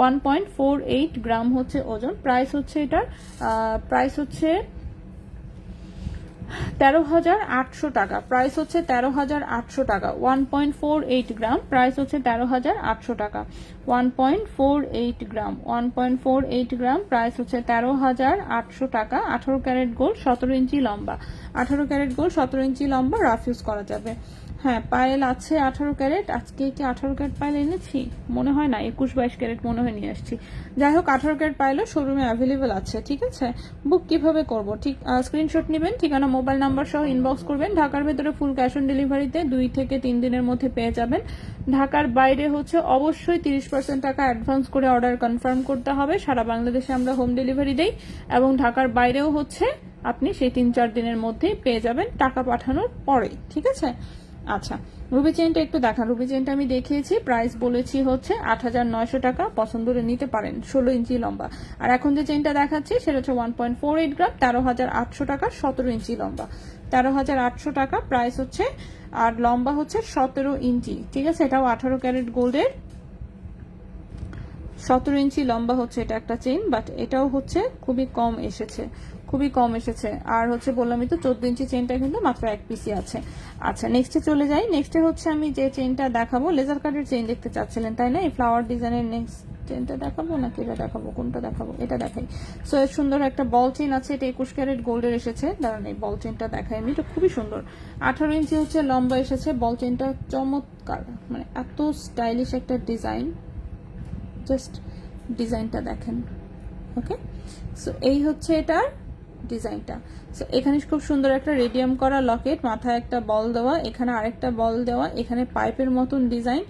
1.48 গ্রাম হচ্ছে ওজন। প্রাইস হচ্ছে এটার প্রাইস হচ্ছে 13,800 টাকা। প্রাইস হচ্ছে 13,800 টাকা। 1.48 গ্রাম, প্রাইস হচ্ছে 13,800 টাকা। 1.48 গ্রাম, 1.48 গ্রাম, প্রাইস হচ্ছে 13,800 টাকা। 18 ক্যারেট গোল্ড, 17 ইঞ্চি লম্বা। 18 ক্যারেট গোল্ড, 17 ইঞ্চি লম্বা, রাফ ইউজ করা যাবে। হ্যাঁ পায়েল আছে 18 ক্যারেট। আজকে কি 18 ক্যারেট পায়েল এনেছি? মনে হয় না, 21-22 ক্যারেট মনে হয় নিয়ে আসছি। যাই হোক 18 ক্যারেট পায়েলও শোরুমে অ্যাভেলেবেল আছে, ঠিক আছে? বুক কিভাবে করব? ঠিক স্ক্রিনশট নেবেন, ঠিকানা মোবাইল নাম্বার সহ ইনবক্স করবেন। ঢাকার ভেতরে ফুল ক্যাশ অন ডেলিভারিতে 2 থেকে 3 দিনের মধ্যে পেয়ে যাবেন। ঢাকার বাইরে হচ্ছে অবশ্যই 30% টাকা অ্যাডভান্স করে অর্ডার কনফার্ম করতে হবে। সারা বাংলাদেশে আমরা হোম ডেলিভারি দেই, এবং ঢাকার বাইরেও হচ্ছে আপনি সেই 3-4 দিনের মধ্যেই পেয়ে যাবেন টাকা পাঠানোর পরে, ঠিক আছে? আচ্ছা রুবি চেনটা একটু দেখান। রুবি চেনটা আমি দেখিয়েছি, প্রাইস বলেছি হচ্ছে 8,900 টাকা। পছন্দ করে নিতে পারেন, 16 ইঞ্চি লম্বা। আর এখন যে চেনটা দেখাচ্ছি সেটা হচ্ছে 1.48 গ্রাম, 13,800 টাকা, 17 ইঞ্চি লম্বা। 13,800 টাকা প্রাইস হচ্ছে, আর লম্বা হচ্ছে 17 ইঞ্চি, ঠিক আছে? এটাও 18 ক্যারেট গোল্ডের, 17 ইঞ্চি লম্বা হচ্ছে এটা একটা চেইন, বাট এটাও হচ্ছে খুবই কম এসেছে, খুবই কম এসেছে। আর হচ্ছে বললামই তো 14 ইঞ্চি চেইনটা কিন্তু মাত্র এক পিসি আছে। আচ্ছা নেক্সটে চলে যাই। নেক্সটে হচ্ছে আমি যে চেইনটা দেখাবো, লেজার কাটের চেইন দেখতে চাচ্ছিলেন তাই না? এই ফ্লাওয়ার ডিজাইনের নেক্সট চেইনটা দেখাবো নাকি এটা দেখাবো? কোনটা দেখাবো? এটা দেখাই। সো এর সুন্দর একটা বল চেইন আছে, এটা 21 ক্যারেট গোল্ডের এসেছে। দাঁড়ান এই বল চেইনটা দেখাই আমি, এটা খুবই সুন্দর। 18 ইঞ্চি হচ্ছে লম্বা এসেছে, বল চেইনটা চমৎকার, মানে এত স্টাইলিশ একটা ডিজাইন, জাস্ট ডিজাইনটা দেখেন। ওকে, সো এই হচ্ছে এটার ডিজাইনটা। সো এখানে খুব সুন্দর একটা রেডিয়াম করা লকেট, মাথায় একটা বল দেওয়া, এখানে আরেকটা বল দেওয়া, এখানে পাইপের মতন ডিজাইন,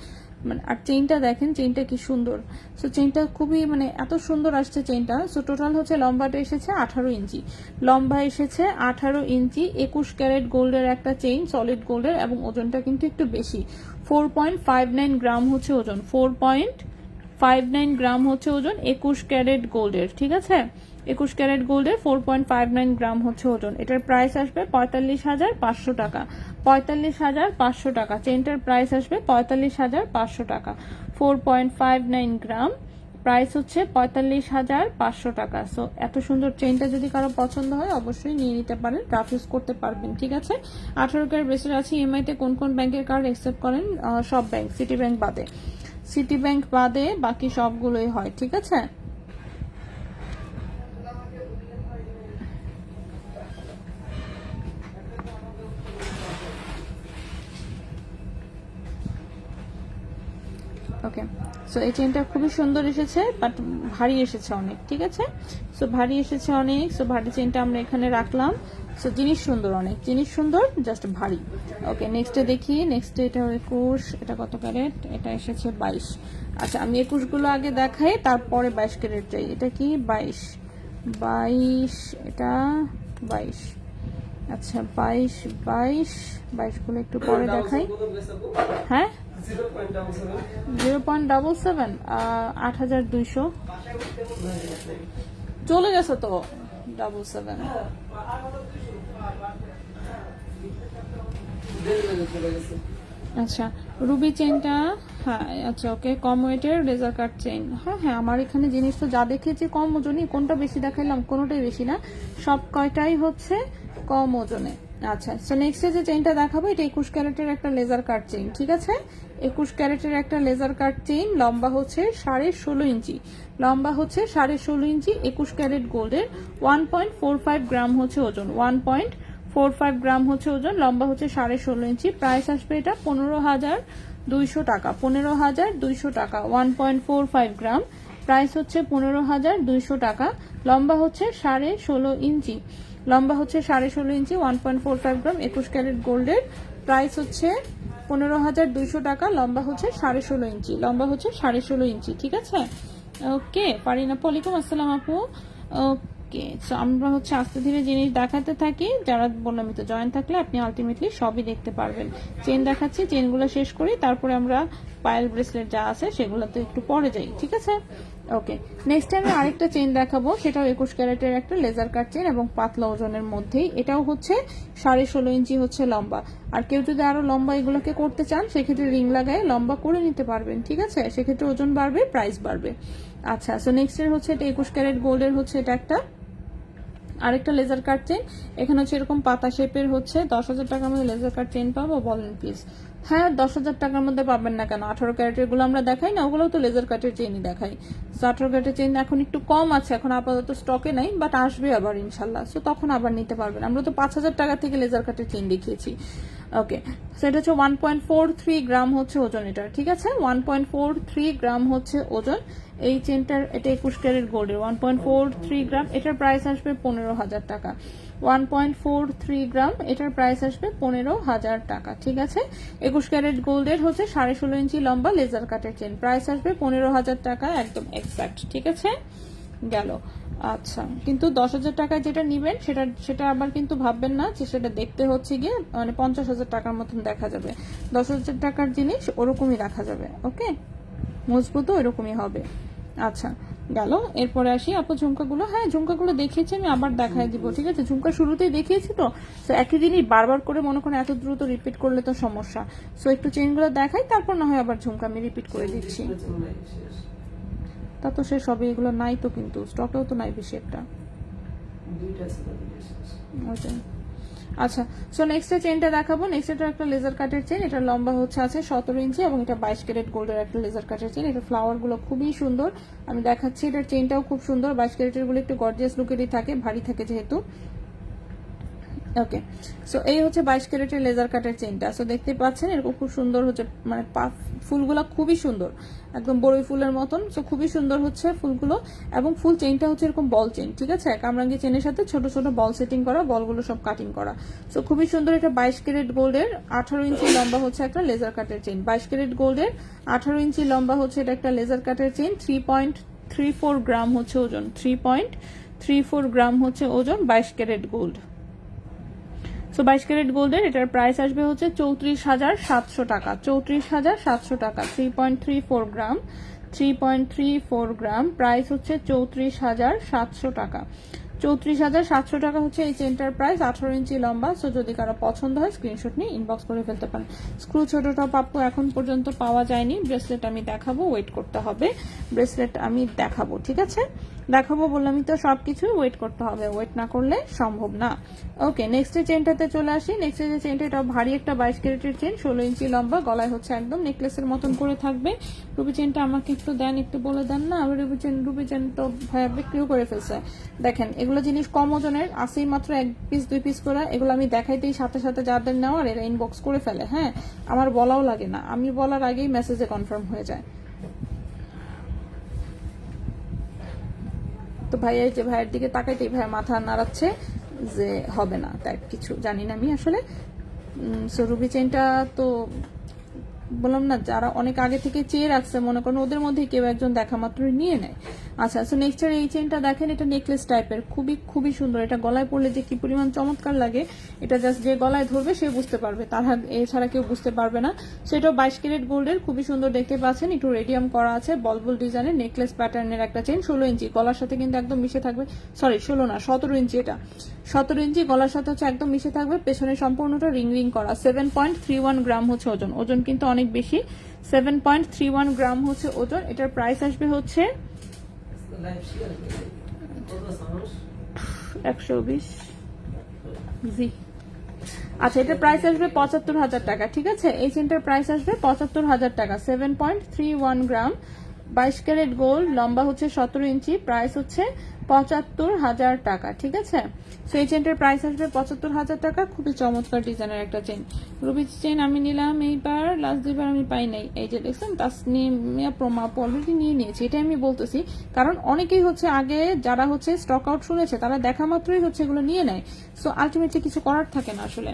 মানে আর চেইনটা দেখেন, চেইনটা কি সুন্দর। সো চেইনটা খুবই মানে এত সুন্দর আসছে চেইনটা। সো টোটাল হচ্ছে লম্বাটা এসেছে 18 ইঞ্চি, লম্বা এসেছে 18 ইঞ্চি, 21 ক্যারেট গোল্ডের একটা চেইন, সলিড গোল্ডের, এবং ওজনটা কিন্তু একটু বেশি, 4.59 গ্রাম হচ্ছে ওজন, 4.59 গ্রাম হচ্ছে ওজন 21 ক্যারেট গোল্ডের, ঠিক আছে? 21 ক্যারেট গোল্ডের 4.59 গ্রাম হচ্ছে ওজন। এটার প্রাইস আসবে 45,500 টাকা, 45,500 টাকা। চেনটার প্রাইস আসবে 45,500 টাকা। 4.59 গ্রাম, প্রাইস হচ্ছে 45,500 টাকা। সো এত সুন্দর চেনটা যদি কারো পছন্দ হয় অবশ্যই নিয়ে নিতে পারেন, রাফ ইউজ করতে পারবেন, ঠিক আছে? 18 ক্যারেট ব্রেসলেট আছে। ইএমআই তে কোন কোন ব্যাংকের কার্ড অ্যাকসেপ্ট করেন? সব ব্যাংক, সিটি ব্যাংক বাদে, সিটি ব্যাংক বাদে বাকি সবগুলোই হয়, ঠিক আছে? ওকে, সো এই চেনটা খুবই সুন্দর এসেছে, বাট ভারী এসেছে অনেক, ঠিক আছে। সো ভারী এসেছে অনেক, সো ভারী চেনটা আমরা এখানে রাখলাম। সো জিনিস সুন্দর, অনেক জিনিস সুন্দর, জাস্ট ভারী। ওকে, নেক্সটে দেখি। নেক্সটে এটা 21, এটা কত ক্যারেট? এটা এসেছে 22। আচ্ছা, আমি 21 গুলো আগে দেখাই, তারপরে 22 ক্যারেট চাই। এটা কি 22? 22, এটা 22। আচ্ছা, 22 22 22 গুলো একটু পরে দেখাই। হ্যাঁ, 0.77, 8200 চলে গেছে তো। 77, আচ্ছা রুবি চেনটা, হ্যাঁ আচ্ছা ওকে, কম ওয়েটের লেজার কাট চেইন। হ্যাঁ হ্যাঁ, আমার এখানে জিনিস তো যা দেখেছি কম ওজনই, কোনটা বেশি দেখাইলাম? কোনোটাই বেশি না, সব কয়টাই হচ্ছে কম ওজনে। আচ্ছা, সো নেক্সটে যে চেইনটা দেখাবো, এটা 21 ক্যারেটের একটা লেজার কাট চেইন, ঠিক আছে। 21 ক্যারেটের একটা লেজার কাট চেইন, লম্বা হচ্ছে 16.5 ইঞ্চি, লম্বা হচ্ছে 16.5 ইঞ্চি, 21 ক্যারেট গোল্ডের, 1.45 গ্রাম হচ্ছে ওজন, 1.45 গ্রাম হচ্ছে ওজন, লম্বা হচ্ছে 16.5 ইঞ্চি। প্রাইস আসবে এটা 15,200 টাকা, 15,200 টাকা। 1.45 গ্রাম, প্রাইস হচ্ছে 15,200 টাকা, লম্বা হচ্ছে 16.5 ইঞ্চি, লম্বা হচ্ছে 16.5 ইঞ্চি, 1.45 গ্রাম, 21 ক্যারেট গোল্ডের, প্রাইস হচ্ছে 15,200 টাকা, লম্বা হচ্ছে 16.5 ইঞ্চি, লম্বা হচ্ছে 16.5 ইঞ্চি, ঠিক আছে। ওকে, পারিনা আপু, ওয়ালাইকুম আসসালাম আপু। ওকে, সো আমরা হচ্ছে আস্তে ধীরে জিনিস দেখাতে থাকি, যারা বললাম তো জয়েন থাকলে আপনি আলটিমেটলি সবই দেখতে পারবেন। চেন দেখাচ্ছি, চেনগুলো শেষ করি, তারপরে আমরা পায়েল ব্রেসলেট যা আছে সেগুলোতে একটু পরে যাই, ঠিক আছে। ওকে, নেক্সট আমি আরেকটা চেন দেখাবো, সেটাও 21 ক্যারেটের একটা লেজার কাট চেন এবং পাতলা ওজনের মধ্যেই, এটাও হচ্ছে 16.5 ইঞ্চি হচ্ছে লম্বা। আর কেউ যদি আরো লম্বা এগুলোকে করতে চান, সেক্ষেত্রে রিং লাগায় লম্বা করে নিতে পারবেন, ঠিক আছে। সেক্ষেত্রে ওজন বাড়বে, প্রাইস বাড়বে। আচ্ছা, সো নেক্সট এর হচ্ছে এটা 21 ক্যারেট গোল্ডের হচ্ছে এটা একটা আরেকটা লেজার কাট চেন। এখানে হচ্ছে এরকম পাতা শেপের হচ্ছে 10,000 টাকার মধ্যে লেজার কাট চেন পাবো, বলেন প্লিজ? হ্যাঁ, 10,000 টাকার মধ্যে পাবেন না কেন? 18 ক্যারেটের গুলো আমরা দেখাই না, ওগুলো তো লেজার কাটের চেনই দেখাই। 18 ক্যারেটের চেন এখন একটু কম আছে, এখন আপাতত স্টকে নাই, বাট আসবে আবার ইনশাল্লাহ, সো তখন আবার নিতে পারবেন। আমরা তো 5,000 টাকা থেকে লেজার কাটের চেন দেখিয়েছি। ওকে, সেটা হচ্ছে 1.43 গ্রাম হচ্ছে ওজন এটা, ঠিক আছে। 1.43 গ্রাম হচ্ছে ওজন এই চেনটার। এটা 21 ক্যারেট গোল্ডের, 1.43 গ্রাম, এটার প্রাইস আসবে 15,000 টাকা। 1.43 গ্রাম, এটার প্রাইস আসবে 15,000 টাকা, ঠিক আছে। 21 ক্যারেট গোল্ডের হচ্ছে 16.5 ইঞ্চি লম্বা লেজার কাটের চেন, প্রাইস আসবে 15,000 টাকা, একদম এক্সাক্ট, ঠিক আছে। গেল। আচ্ছা, কিন্তু 10,000 টাকায় যেটা নিবেন সেটা আবার কিন্তু ভাববেন না যে সেটা দেখতে হচ্ছে গিয়ে মানে 50,000 টাকার মতন দেখা যাবে। 10,000 টাকার জিনিস ওরকমই রাখা যাবে, ওকে, মজবুতও ওরকমই হবে। আচ্ছা, গেল। এরপরে আসি আপু ঝুমকাগুলো। হ্যাঁ, ঝুমকাগুলো দেখিয়েছি আমি, আবার দেখাই দিব, ঠিক আছে। ঝুমকা শুরুতেই দেখিয়েছি তো, সো একই জিনিস বারবার করে মনে করেন এত দ্রুত রিপিট করলে তো সমস্যা। সো একটু চেনগুলো দেখাই, তারপর না হয় আবার ঝুমকা আমি রিপিট করে দিচ্ছি। তা তো শেষ হবে, এগুলো নাই তো, কিন্তু স্টকেও তো নাই বেশি একটা। আচ্ছা, সো নেক্সট চেনটা দেখাবো। নেক্সট এটা একটা লেজার কাটের চেন, এটা লম্বা হচ্ছে আছে 17 ইঞ্চি এবং এটা 22 ক্যারেট গোল্ডের একটা লেজার কাটের চেন। এটা ফ্লাওয়ার গুলো খুবই সুন্দর, আমি দেখাচ্ছি। এটার চেনটাও খুব সুন্দর, 22 ক্যারেটের গুলো একটু গর্জিয়াস লুকেরই থাকে, ভারী থাকে যেহেতু। ওকে, সো এই হচ্ছে 22 ক্যারেটের লেজার কাটের চেনটা। সো দেখতে পাচ্ছেন এরকম খুব সুন্দর হচ্ছে, মানে ফুলগুলো খুবই সুন্দর, একদম বড়ই ফুলের মতন। সো খুবই সুন্দর হচ্ছে ফুলগুলো, এবং ফুল চেনটা হচ্ছে এরকম বল চেন, ঠিক আছে। কামরাঙ্গি চেনের সাথে ছোট ছোট বল সেটিং করা, বলগুলো সব কাটিং করা। সো খুবই সুন্দর। এটা 22 ক্যারেট গোল্ডের, 18 ইঞ্চি লম্বা হচ্ছে একটা লেজার কাটের চেন। 22 ক্যারেট গোল্ডের, 18 ইঞ্চি লম্বা হচ্ছে এটা একটা লেজার কাটের চেন। 3.34 গ্রাম হচ্ছে ওজন, 3.34 গ্রাম হচ্ছে ওজন, 22 ক্যারেট গোল্ড। সো 22 ক্যারেট গোল্ডের এটার প্রাইস আসবে হচ্ছে 34,700 টাকা, 34,700 টাকা। 3.34 গ্রাম, 3.34 গ্রাম, প্রাইস হচ্ছে 34,700 টাকা। 34,700 টাকা হচ্ছে এই চেনটার প্রাইস, 18 ইঞ্চি লম্বা। সো যদি কারো পছন্দ হয় স্ক্রিনশট নিয়ে ইনবক্স করে ফেলতে পারেন। স্ক্রু ছোট টপ আপু এখন পর্যন্ত পাওয়া যায়নি। ব্রেসলেট আমি দেখাবো, ওয়েট করতে হবে। ব্রেসলেট আমি দেখাবো, ঠিক আছে, দেখাবো বললামই তো, সবকিছু ওয়েট করতে হবে, ওয়েট না করলে সম্ভব না। ওকে, নেক্সট চেনটাতে চলে আসি। নেক্সট যে চেনটা, এটা ভারী একটা 22 ক্যারেটের চেন, 16 ইঞ্চি লম্বা, গলায় হচ্ছে একদম নেকলেসের মতন করে থাকবে। রুবি চেনটা আমাকে একটু দেন, একটু বলে দেন না। আবার রুবি চেন তো ভাইয়া বিক্রিও করে ফেলছে। দেখেন, এগুলো জিনিস কম ওজনের, আসেই মাত্র 1 পিস 2 পিস করে। এগুলো আমি দেখাইতেই সাথে সাথে যাদের নেওয়ার এরা ইনবক্স করে ফেলে। হ্যাঁ, আমার বলাও লাগে না, আমি বলার আগেই মেসেজে কনফার্ম হয়ে যায়। তো ভাইয়া এই যে ভাইয়ের দিকে তাকাইতেই ভাইয়া মাথা নাড়াচ্ছে যে হবে না টাইপ কিছু, জানি না আমি আসলে। সো রুবি চেনটা তো বললাম না, যারা অনেক আগে থেকে চেয়ে রাখছে মনে করেন ওদের মধ্যে কেউ একজন দেখা মাত্রই নিয়ে নেয়। আচ্ছা, সো নেক্সট এই চেনটা দেখেন, এটা নেকলেস টাইপের, খুবই খুবই সুন্দর। এটা গলায় পড়লে যে কি পরিমাণ চমৎকার লাগে, এটা জাস্ট যে গলায় ধরবে সে বুঝতে পারবে, তার এছাড়া কেউ বুঝতে পারবে না। সেটাও 22 ক্যারেট গোল্ডের, খুবই সুন্দর দেখতে পাচ্ছেন, একটু রেডিয়াম করা আছে, বলবুল ডিজাইনের নেকলেস প্যাটার্নের একটা চেন, 16 ইঞ্চি, গলার সাথে কিন্তু একদম মিশে থাকবে। সরি 16 না, 17 ইঞ্চি, এটা 17 ইঞ্চি, গলার সাথে হচ্ছে একদম মিশে থাকবে। পেছনে সম্পূর্ণটা রিং রিং করা। 7.31 গ্রাম হচ্ছে ওজন, ওজন কিন্তু অনেক বেশি। 7.31 গ্রাম হচ্ছে ওজন। এটার প্রাইস আসবে হচ্ছে 120 জি। আচ্ছা, এটার প্রাইস আসবে 75,000 টাকা, ঠিক আছে। এই চেনটার প্রাইস আসবে 75,000 টাকা। 7.31 গ্রাম, 22 ক্যারেট গোল্ড, লম্বা হচ্ছে 17 ইঞ্চি, প্রাইস হচ্ছে 75,000 টাকা, ঠিক আছে। সো এই চেনটার প্রাইস আসবে 75,000 টাকা। খুবই চমৎকার ডিজাইনের একটা চেন, রুবি চেন আমি নিলাম এইবার, লাস্ট দুইবার আমি পাই নাই। এই যে দেখছেন তাসনিমিয়া প্রমাপ অলরেডি নিয়ে নিয়েছি, এটাই আমি বলতেছি, কারণ অনেকেই হচ্ছে আগে যারা হচ্ছে স্টক আউট শুনেছে তারা দেখা মাত্রই হচ্ছে এগুলো নিয়ে নেয়। সো আলটিমেটলি কিছু করার থাকে না আসলে।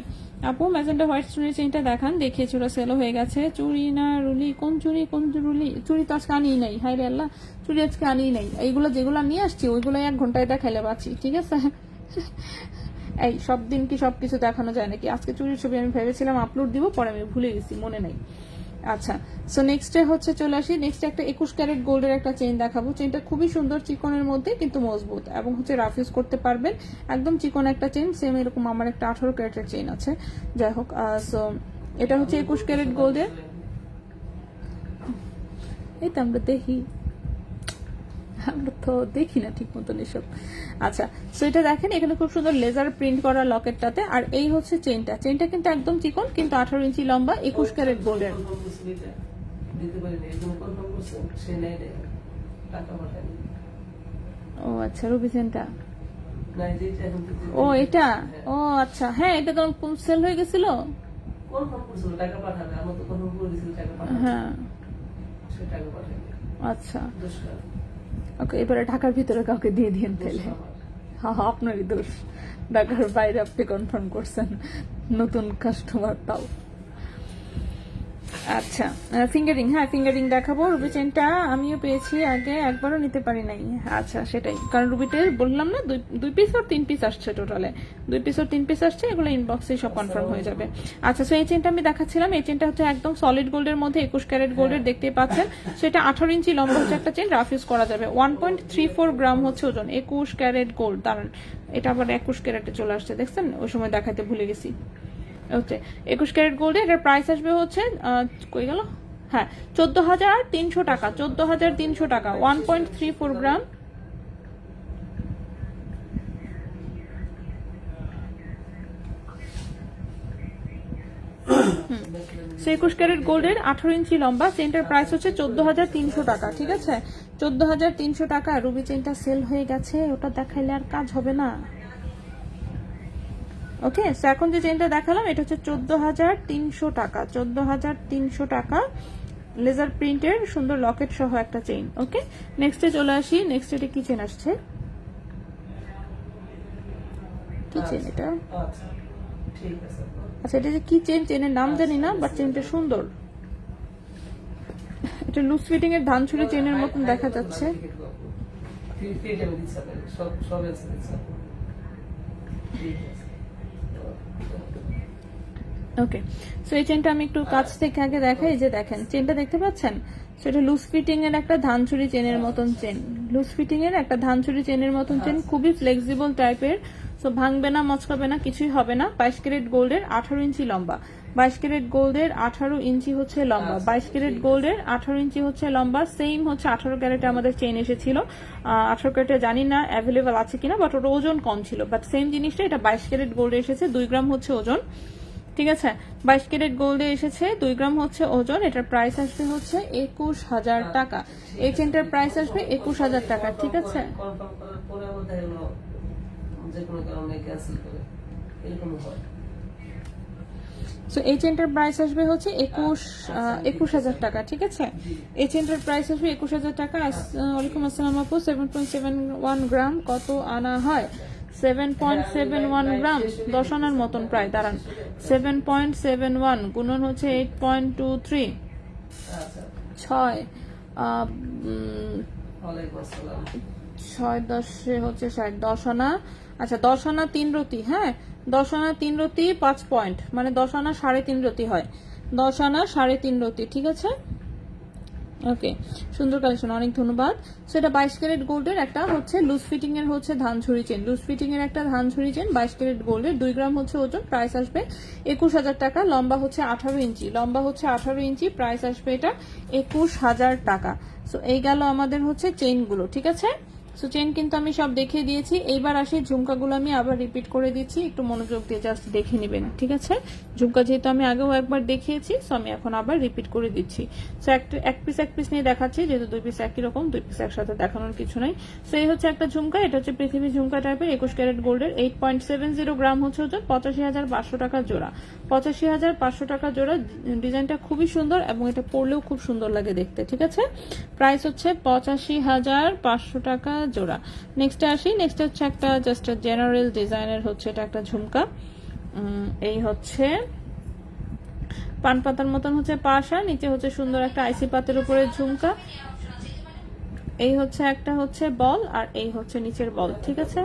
আপু ম্যাজেন্টা হোয়াইট স্টোনের চেনটা দেখান, দেখিয়েছি ওরা সেলও হয়ে গেছে। চুড়ি না রুলি, কোন চুড়ি কোন রুলি? চুড়ি তো আজকে আনিই নাই, হাই রে আল্লাহ, চুড়ি আজকে আনিই নাই। এইগুলো যেগুলো নিয়ে আসছি ওইগুলো 1 ঘন্টায় দেখাইলে বাঁচি, ঠিক আছে। এই সব দিন কি সবকিছু দেখানো যায় নাকি? আজকে চুরির ছবি আমি ভেবেছিলাম আপলোড দিব, পরে আমি ভুলে গেছি, মনে নাই। আচ্ছা, সো নেক্সটে হচ্ছে চলে আসি, নেক্সট একটা 21 ক্যারেট গোল্ডের একটা চেইন দেখাবো। চেইনটা খুবই সুন্দর, চিকনের মধ্যে কিন্তু মজবুত, এবং হচ্ছে রাফ ইউজ করতে পারবেন। একদম চিকন একটা চেইন, সেম এরকম আমার একটা 18 ক্যারেটের চেইন আছে, যাই হোক। সো এটা হচ্ছে 21 ক্যারেট গোল্ডের। এই তো আমরা দেখি, আমরা তো দেখি না ঠিক মতন এসব। আচ্ছা, সো এটা দেখেন, এখানে খুব সুন্দর লেজার প্রিন্ট করা লকেটটাতে। আর এই হচ্ছে চেইনটা, চেইনটা কিন্তু একদম চিকন, কিন্তু 18 ইঞ্চি লম্বা, 21 ক্যারেট গোল্ডের। ও আচ্ছা, রুবি চেনটা, ও এটা, ও আচ্ছা, হ্যাঁ এটা তো সেল হয়ে গেছিল। হ্যাঁ আচ্ছা, ওকে, এবারে ঢাকার ভিতরে কাউকে দিয়ে দিন তাহলে। হ্যাঁ, আপনারই দোষ, ঢাকার বাইরে আপনি কনফার্ম করছেন, নতুন কাস্টমার তাও। আচ্ছা, ফিঙ্গারিং, হ্যাঁ ফিঙ্গারিং দেখাবো। রুবি চেনটা আমিও পেয়েছি আগে, একবারও নিতে পারি নাই। আচ্ছা, সেটাই, কারণ রুবিতে বললাম না 2 পিস আর 3 পিস আসছে, টোটালে 2 পিস আর 3 পিস আসছে, এগুলো ইনবক্সে সব কনফার্ম হয়ে যাবে। আচ্ছা, সো এই চেনটা আমি দেখাচ্ছিলাম, এই চেনটা হচ্ছে একদম সলিড গোল্ডের মধ্যে, 21 ক্যারেট গোল্ডের, দেখতেই পাচ্ছেন। সেটা 18 ইঞ্চি লম্বা হচ্ছে একটা চেন, রাফ ইউজ করা যাবে। 1.34 গ্রাম হচ্ছে ওজন, 21 ক্যারেট গোল্ড। দাঁড়ান, এটা আবার 21 ক্যারেটে চলে আসছে, দেখছেন, ওই সময় দেখাতে ভুলে গেছি। ওকে, 21 ক্যারেট গোল্ডে এটার প্রাইস আসবে হচ্ছে কই গেল, হ্যাঁ 14,300 টাকা, 14,300 টাকা। 1.34 গ্রাম, সো 21 ক্যারেট গোল্ডের, 18 ইঞ্চি লম্বা, চেনটার প্রাইস হচ্ছে 14,300 টাকা, ঠিক আছে। 14,300 টাকা। রুবি চেনটা সেল হয়ে গেছে, ওটা দেখাইলে আর কাজ হবে না। ওকে, সো এখন যে চেনটা দেখালাম এটা হচ্ছে 14,300 টাকা, 14,300 টাকা, লেজার প্রিন্টের সুন্দর লকেট সহ একটা চেইন। ওকে, নেক্সটে চলে আসি। নেক্সট এটা কি চেন আসছে, কি চেন এটা? আচ্ছা, এটা যে কি চেন, চেনের নাম জানি না, বাট চেনটা সুন্দর। এটা লুজ ফিটিং এর ধানছুরি চেনের মতন দেখা যাচ্ছে। ওকে, সো এই চেনটা আমি একটু কাছ থেকে আগে দেখাই, যে দেখেন চেনটা দেখতে পাচ্ছেন, সেটা লুজ ফিটিং এর একটা ধানছুরি চেনের মতন চেন, লুজ ফিটিং এর একটা ধানছুরি চেনের মতন চেন, খুবই ফ্লেক্সিবল টাইপের। সো ভাঙবে না, মচকাবে না, কিছুই হবে না। 22 ক্যারেট গোল্ডের, 18 ইঞ্চি লম্বা, 22 ক্যারেট গোল্ডের 18 ইঞ্চি হচ্ছে লম্বা, 22 ক্যারেট গোল্ডের 18 ইঞ্চি হচ্ছে লম্বা। সেম হচ্ছে 18 ক্যারেটে আমাদের চেইন এসেছিল, 18 ক্যারেটে জানি না অ্যাভেলেবল আছে কিনা, বাট ওটা ওজন কম ছিল। বাট সেম জিনিসটা এটা 22 ক্যারেট গোল্ডে এসেছে, 2 গ্রাম হচ্ছে ওজন, ঠিক আছে। 22 ক্যারেট গোল্ডে এসেছে, 2 গ্রাম হচ্ছে ওজন। এটার প্রাইস আসবে হচ্ছে 21,000 টাকা। এই চেনটার প্রাইস আসবে 21,000 টাকা, ঠিক আছে। সো এই চেনটার প্রাইস আসবে হচ্ছে 21,000 টাকা, ঠিক আছে? এই চেনটার প্রাইস আসবে 21,000 টাকা। ওয়ালাইকুম আসসালাম আপু। 7.71 গ্রাম কত আনা হয়? 7.71 গ্রাম 10 আনার মতন প্রায়। দাঁড়ান, 7.71 গুণন হচ্ছে 8.23, 6 6 10 হচ্ছে 60, 10 আনা। আচ্ছা 10 আনা 3 রতি, হ্যাঁ 10 আনা 3 রতি 5 পয়েন্ট, মানে 10 আনা 3.5 রতি হয়, 10 আনা 3.5 রতি, ঠিক আছে? ওকে, সুন্দর কালেকশন, অনেক ধন্যবাদ। সেটা 22 ক্যারেট গোল্ডের একটা হচ্ছে লুজ ফিটিং এর হচ্ছে ধানঝুরি চেন, লুজ ফিটিং এর একটা ধানঝুরি চেন 22 ক্যারেট গোল্ডের, 2 গ্রাম হচ্ছে ওজন, প্রাইস আসবে 21,000 টাকা। লম্বা হচ্ছে 18 ইঞ্চি, লম্বা হচ্ছে 18 ইঞ্চি, প্রাইস আসবে এটা 21,000 টাকা। সো এই গেল আমাদের হচ্ছে চেইনগুলো, ঠিক আছে? সো চেন কিন্তু আমি সব দেখিয়ে দিয়েছি। এইবার আসি ঝুমকাগুলো আমি আবার রিপিট করে দিচ্ছি, একটু মনোযোগ দিয়ে জাস্ট দেখে নেবেন, ঠিক আছে? ঝুমকা যেহেতু আমি আগেও একবার দেখিয়েছি, সো আমি এখন আবার রিপিট করে দিচ্ছি। সো এক পিস নিয়ে দেখাচ্ছি, যেহেতু 2 পিস একই রকম, 2 পিস একসাথে দেখানোর কিছু নাই। সো এই হচ্ছে একটা ঝুমকা, এটা হচ্ছে পৃথিবী ঝুমকা টাইপের 21 ক্যারেট গোল্ডের, 8.70 গ্রাম হচ্ছে ওজন, 85,500 টাকা জোড়া, 85,500 টাকা জোড়া। ডিজাইনটা খুবই সুন্দর এবং এটা পরলেও খুব সুন্দর লাগে দেখতে, ঠিক আছে? প্রাইস হচ্ছে 85,500 টাকা জোড়া। নেক্সটে আসি, নেক্সট হচ্ছে একটা জাস্ট জেনারেল ডিজাইনের হচ্ছে এটা একটা ঝুমকা। এই হচ্ছে পান পাতার মতন হচ্ছে পাশা, নিচে হচ্ছে সুন্দর একটা আইসি পাতের উপরে ঝুমকা। এই হচ্ছে একটা হচ্ছে বল, আর এই হচ্ছে নিচের বল, ঠিক আছে?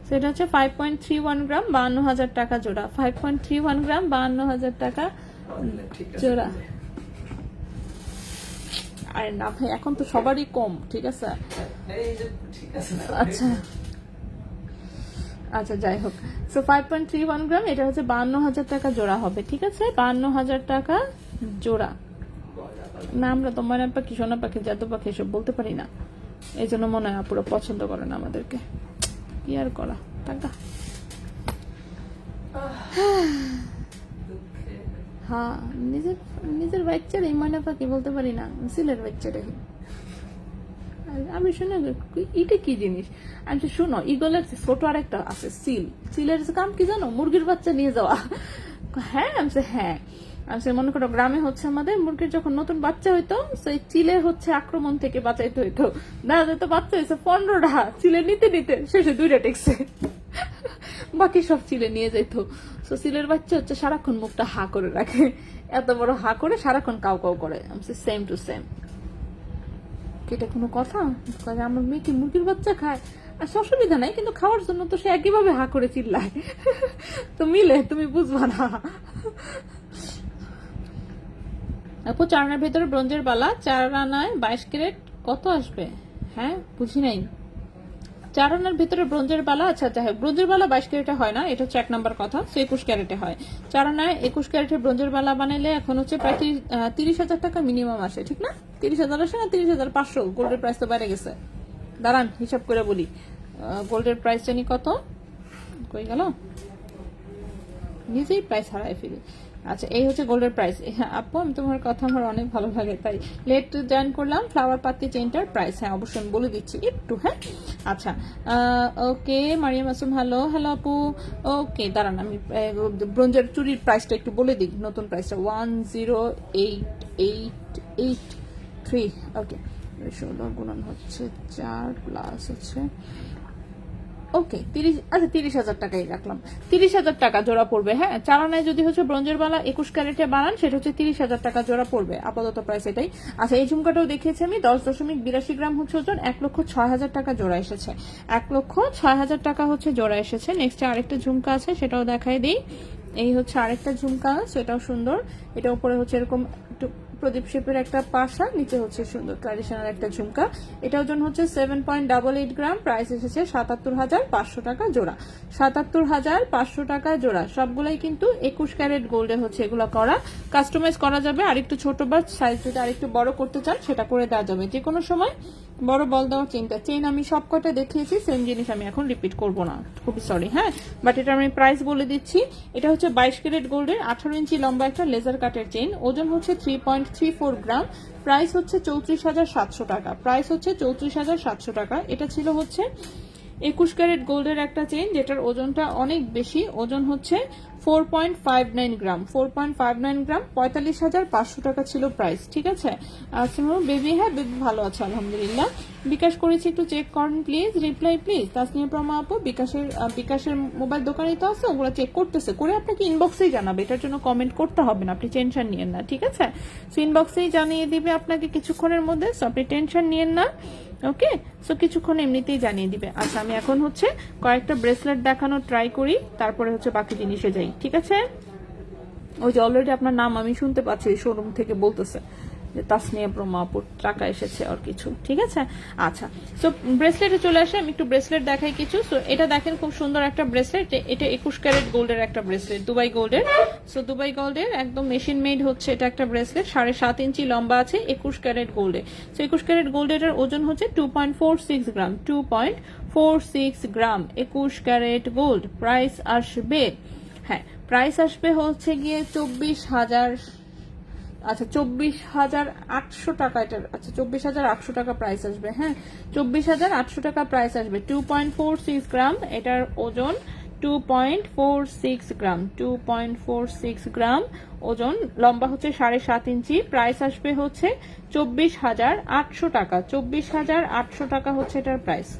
সেটা হচ্ছে 5.31 গ্রাম 52,000 টাকা জোড়া, 5.31 গ্রাম 52,000 টাকা জোড়া। আরে না ভাই, এখন তো সবারই কম, ঠিক আছে? আচ্ছা আচ্ছা, যাই হোক। সো 5.31 গ্রাম, এটা হচ্ছে 52,000 টাকা জোড়া হবে, ঠিক আছে? 52,000 টাকা জোড়া। না আমরা তো ময়না পাখি, সোনা পাখি, জাদু পাখি এসব বলতে পারি না, এই জন্য মনে হয় আপুরা পছন্দ করে না আমাদেরকে। কি আর করা, টাকা। হ্যাঁ, নিজের বাচ্চার এই ময়না পাখি বলতে পারি না, সিলের বাচ্চাটাকে আমি শুনে এটা কি জিনিস। আমি তো শুনো, ইগলের ছোট আরেকটা আছে সিল, সিলের কাম কি জানো? মুরগির বাচ্চা নিয়ে যাওয়া। হ্যাঁ আমি হ্যাঁ, আমি মনে করো গ্রামে হচ্ছে আমাদের মুরগির যখন নতুন বাচ্চা হইতো, সেই চিলের হচ্ছে আক্রমণ থেকে বাঁচাইতে হইতো। দেখা যেত বাচ্চা হয়েছে 15টা, চিলে নিতে নিতে শেষে 2টা টেকছে, বাকি সব চিলে নিয়ে যেত। তো চিলের বাচ্চা হচ্ছে সারাক্ষণ মুখটা হা করে রাখে, এত বড় হা করে সারাক্ষণ কাউ কাউ করে। সেম টু সেম, এটা কোনো কথা? আমার মেয়ে কি মুরগির বাচ্চা খায়? আর অসুবিধা নাই, কিন্তু খাওয়ার জন্য তো সে একইভাবে হা করে চিল্লায়, তো মিলে তুমি বুঝবা না। আপু 4 আনার ভেতরে ব্রোঞ্জের বালা, 4 আনায় 22 ক্যারেট কত আসবে? হ্যাঁ বুঝি নাই। 4 আনার ভেতরে ব্রোঞ্জের বালা, আচ্ছা যাই হোক, ব্রোঞ্জের বালা 22 ক্যারেটে হয় না, এটা হচ্ছে 1 নাম্বার কথা। 21 ক্যারেটে হয়। 4 আনায় 21 ক্যারেটের ব্রোঞ্জের বালা বানাইলে এখন হচ্ছে প্রায় 30,000 টাকা মিনিমাম আসে, ঠিক না? 30,000 আসে না 30,500? গোল্ডের প্রাইস তো বেড়ে গেছে। দাঁড়ান হিসাব করে বলি, গোল্ডের প্রাইস জানি কত, কই গেল, নিজেই প্রাইস হারাই ফেলি। আচ্ছা এই হচ্ছে গোল্ডের প্রাইস। হ্যাঁ আপু, আমি তোমার কথা আমার অনেক ভালো লাগে, তাই লেট জয়েন করলাম। ফ্লাওয়ার পাতি চেইনটার প্রাইস হ্যাঁ অবশ্যই আমি বলে দিচ্ছি একটু, হ্যাঁ আচ্ছা ওকে। মারিয়াম আসুম, হ্যালো হ্যালো আপু। ওকে দাঁড়ান, আমি ব্রোঞ্জের চুরির প্রাইসটা একটু বলে দিই, নতুন প্রাইসটা 108883। ওকে 16 গুণন হচ্ছে 4 প্লাস হচ্ছে ওকে 30, আচ্ছা 30,000 টাকাই রাখলাম। 30,000 টাকা জোড়া পড়বে, হ্যাঁ। 4 আনায় যদি হচ্ছে ব্রোঞ্জের বালা 21 ক্যারেটে বানান, সেটা হচ্ছে 30,000 টাকা জোড়া পড়বে, আপাতত প্রাইস এটাই। আচ্ছা এই ঝুমকাটাও দেখিয়েছি আমি, 10.82 গ্রাম হচ্ছে ওজন, 1,06,000 টাকা জোড়া এসেছে, 1,06,000 টাকা হচ্ছে জোড়া এসেছে। নেক্সট আরেকটা ঝুমকা আছে, সেটাও দেখাই দিই। এই হচ্ছে আরেকটা ঝুমকা, সেটাও সুন্দর। এটা উপরে হচ্ছে এরকম একটু প্রদীপ শেপের একটা পাশা, নিচে হচ্ছে সুন্দর ট্র্যাডিশনাল একটা ঝুমকা। এটা ওজন হচ্ছে 7.88 গ্রাম, প্রাইস এসেছে 77,500 টাকা জোড়া, 77,500 টাকা জোড়া। সবগুলাই কিন্তু 21 ক্যারেট গোল্ডে হচ্ছে এগুলো করা। কাস্টমাইজ করা যাবে, আরেকটু ছোট বা সাইজ যদি আরেকটু বড় করতে চান সেটা করে দেওয়া যাবে যে কোনো সময়। বড় বল দেওয়া চেইন আমি সব কটা দেখিয়েছি, সেম জিনিস আমি এখন রিপিট করব না, খুবই সরি, হ্যাঁ। বাট এটা আমি প্রাইস বলে দিচ্ছি। এটা হচ্ছে 22 ক্যারেট গোল্ডের 18 ইঞ্চি লম্বা একটা লেজার কাটের চেইন, ওজন হচ্ছে 3.34 গ্রাম, প্রাইস হচ্ছে 34,700 টাকা, প্রাইস হচ্ছে 34,700 টাকা। এটা ছিল হচ্ছে 21 ক্যারেট গোল্ডের একটা চেইন, যেটার ওজনটা অনেক বেশি, ওজন হচ্ছে 4.59 গ্রাম, 4.59 গ্রাম, 45,500 টাকা ছিল প্রাইস। ঠিক আছে, আচ্ছা বেবি, হ্যাঁ বেবি ভালো আছে আলহামদুলিল্লাহ। বিকাশ করেছি, একটু চেক করেন প্লিজ, রিপ্লাই প্লিজ। তাসনিয়া প্রমা আপু বিকাশের মোবাইল দোকানে তো আছে, ওগুলো চেক করতেছে, করে আপনাকে ইনবক্সেই জানাবে, এটার জন্য কমেন্ট করতে হবে না, আপনি টেনশন নিয়েন না। ঠিক আছে, সো ইনবক্সেই জানিয়ে দিবে আপনাকে কিছুক্ষণের মধ্যে, সো আপনি টেনশন নিয়েন না। ওকে, সো কিছুক্ষণ এমনিতেই জানিয়ে দিবে। আচ্ছা আমি এখন হচ্ছে কয়েকটা ব্রেসলেট দেখানোর ট্রাই করি, তারপরে হচ্ছে বাকি জিনিসে যাই। ঠিক আছে, ওই যে অলরেডি আপনার নাম আমি শুনতে পাচ্ছি শোরুম থেকে বলতেছে যে তাসনিয়া প্রমা আপুর টাকা এসেছে আর কিছু। ঠিক আছে, আচ্ছা সো ব্রেসলেটে চলে আসে, আমি একটু ব্রেসলেট দেখাই কিছু। সো এটা দেখেন খুব সুন্দর একটা ব্রেসলেট, এটা 21 ক্যারেট গোল্ডের একটা ব্রেসলেট, দুবাই গোল্ডের। সো দুবাই গোল্ডের একদম মেশিন মেড হচ্ছে এটা একটা ব্রেসলেট, 7.5 ইঞ্চি লম্বা আছে, 21 ক্যারেট গোল্ডে। সো 21 ক্যারেট গোল্ডের ওজন হচ্ছে 2.46 গ্রাম, 2.46 গ্রাম 21 ক্যারেট গোল্ড। প্রাইস আসবে, হ্যাঁ প্রাইস আসবে হচ্ছে গিয়ে 24,000, আচ্ছা 24,800 টাকা এটার, আচ্ছা 24,800 টাকা প্রাইস আসবে। হ্যাঁ 24,800 টাকা প্রাইস আসবে। 2.46 গ্রাম এটার ওজন, 2.46 গ্রাম, 2.46 গ্রাম ওজন, লম্বা হচ্ছে 7.5 ইঞ্চি। প্রাইস আসবে হচ্ছে 24,800 টাকা, 24,800 টাকা হচ্ছে এটার প্রাইস,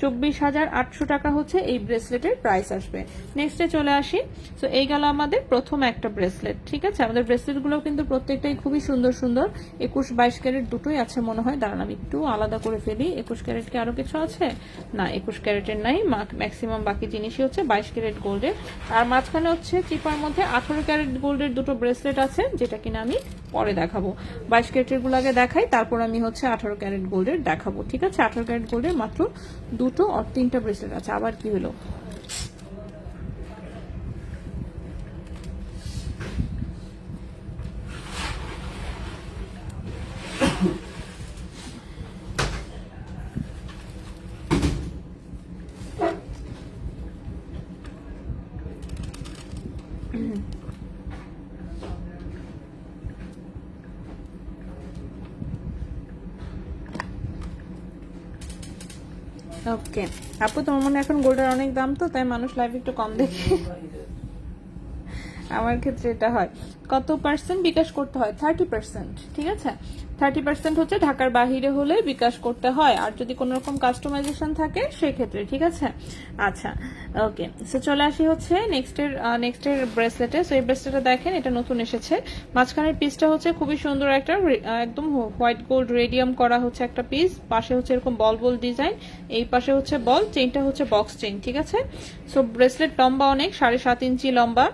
24,800 টাকা হচ্ছে এই ব্রেসলেটের প্রাইস আসবে। নেক্সটে চলে আসি। সো এই গেল আমাদের প্রথম একটা ব্রেসলেট। ঠিক আছে, আমাদের ব্রেসলেটগুলো কিন্তু প্রত্যেকটাই খুবই সুন্দর সুন্দর, 21-22 ক্যারেট দুটোই আছে মনে হয়, দাঁড়ান আমি একটু আলাদা করে ফেলি। 21 ক্যারেট কি আরো কিছু আছে? না 21 ক্যারেটের নাই, ম্যাক্সিমাম বাকি জিনিসই হচ্ছে 22 ক্যারেট গোল্ডের। আর মাঝখানে হচ্ছে চিপার মধ্যে 18 ক্যারেট গোল্ডের দুটো ব্রেসলেট আছে, যেটা কিনা আমি পরে দেখাবো। 22 ক্যারেটের গুলো আগে দেখাই, তারপর আমি হচ্ছে 18 ক্যারেট গোল্ডের দেখাবো। ঠিক আছে, 18 ক্যারেট গোল্ডের মাত্র দুটো আর 3টা ব্রেসলেট আছে। আবার কি হলো? ওকে আপু, তোমার মনে এখন গোল্ডের অনেক দাম, তো তাই মানুষ লাইভ একটু কম দেখে, আমার ক্ষেত্রে এটা হয়। কত পার্সেন্ট বিকাশ করতে হয়? 30%। ঠিক আছে, 30% হচ্ছে ঢাকার বাহিরে হলে বিকাশ করতে হয়, আর যদি কোনো রকম কাস্টমাইজেশন থাকে সেক্ষেত্রে। ঠিক আছে, আচ্ছা ওকে, সো চলে আসি হচ্ছে নেক্সটের ব্রেসলেটে। সো এই ব্রেসলেটটা দেখেন, এটা নতুন এসেছে। মাঝখানের পিসটা হচ্ছে খুবই সুন্দর একটা একদম হোয়াইট গোল্ড রেডিয়াম করা হচ্ছে একটা পিস, পাশে হচ্ছে এরকম বল বল ডিজাইন, এই পাশে হচ্ছে বল, চেইনটা হচ্ছে বক্স চেইন। ঠিক আছে, সো ব্রেসলেট লম্বা অনেক, 7.5 ইঞ্চি লম্বা,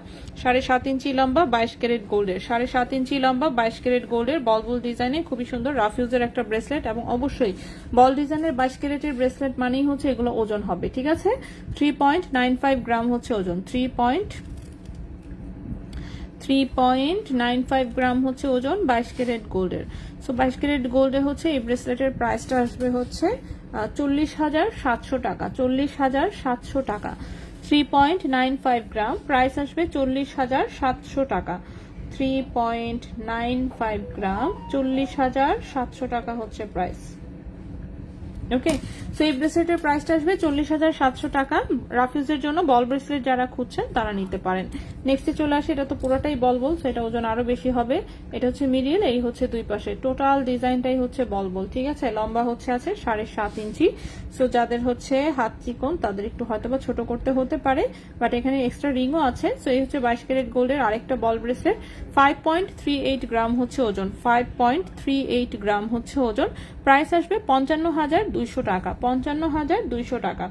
7.5 ইঞ্চি লম্বা, 22 ক্যারেট গোল্ডের, 7.5 ইঞ্চি লম্বা, 22 ক্যারেট গোল্ডের, বল বল ডিজাইনে খুবই সুন্দর রাফিউজের একটা ব্রেসলেট। এবং অবশ্যই বল ডিজাইনের 22 ক্যারেটের ব্রেসলেট মানেই হচ্ছে এগুলো ওজন হবে। ঠিক আছে, 3.95 গ্রাম হচ্ছে ওজন, 3.95 গ্রাম হচ্ছে ওজন 22 ক্যারেট গোল্ডের। সো 22 ক্যারেট গোল্ডে হচ্ছে এই ব্রেসলেটের প্রাইসটা আসবে হচ্ছে 40,700 টাকা, 40,700 টাকা। 3.95 গ্রাম, প্রাইস আসবে 40,700 টাকা। 3.95 গ্রাম, 40,700 টাকা হচ্ছে প্রাইস। ওকে, সো এই ব্রেসলেটের প্রাইসটা আসবে 40,700 টাকা। রাফিউজের জন্য বল ব্রেসলেট যারা খুঁজছেন তারা নিতে পারেন। নেক্সটে চলে আসে, এটা তো পুরোটাই বল বল, সো এটা ওজন আরো বেশি হবে। এটা হচ্ছে মিডিল, এই হচ্ছে দুই পাশে, টোটাল ডিজাইনটাই হচ্ছে বল বল। ঠিক আছে, লম্বা হচ্ছে আছে 7.5 ইঞ্চি। সো যাদের হচ্ছে হাত চিকন তাদের একটু হয়তোবা ছোট করতে হতে পারে, বাট এখানে এক্সট্রা রিংও আছে। সো এই হচ্ছে 22 ক্যারেট গোল্ডের আরেকটা বল ব্রেসলেট, 5.38 গ্রাম হচ্ছে ওজন, 5.38 গ্রাম হচ্ছে ওজন। প্রাইস আসবে 55,200 টাকা, 55,200 টাকা।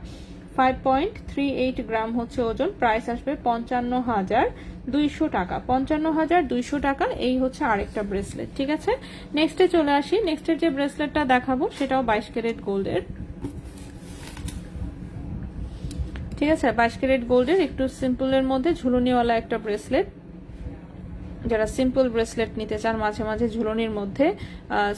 5.38 গ্রাম হচ্ছে ওজন, প্রাইস আসবে 55,200 টাকা, 55,200 টাকা। এই হচ্ছে আরেকটা ব্রেসলেট। ঠিক আছে, নেক্সটে চলে আসি। নেক্সটের যে ব্রেসলেটটা দেখাবো সেটাও 22 ক্যারেট গোল্ডের। ঠিক আছে, 22 ক্যারেট গোল্ডের একটু সিম্পলের মধ্যে ঝুলুনিওয়ালা একটা ব্রেসলেট। যারা সিম্পল ব্রেসলেট নিতে চান, মাঝে মাঝে ঝুলনির মধ্যে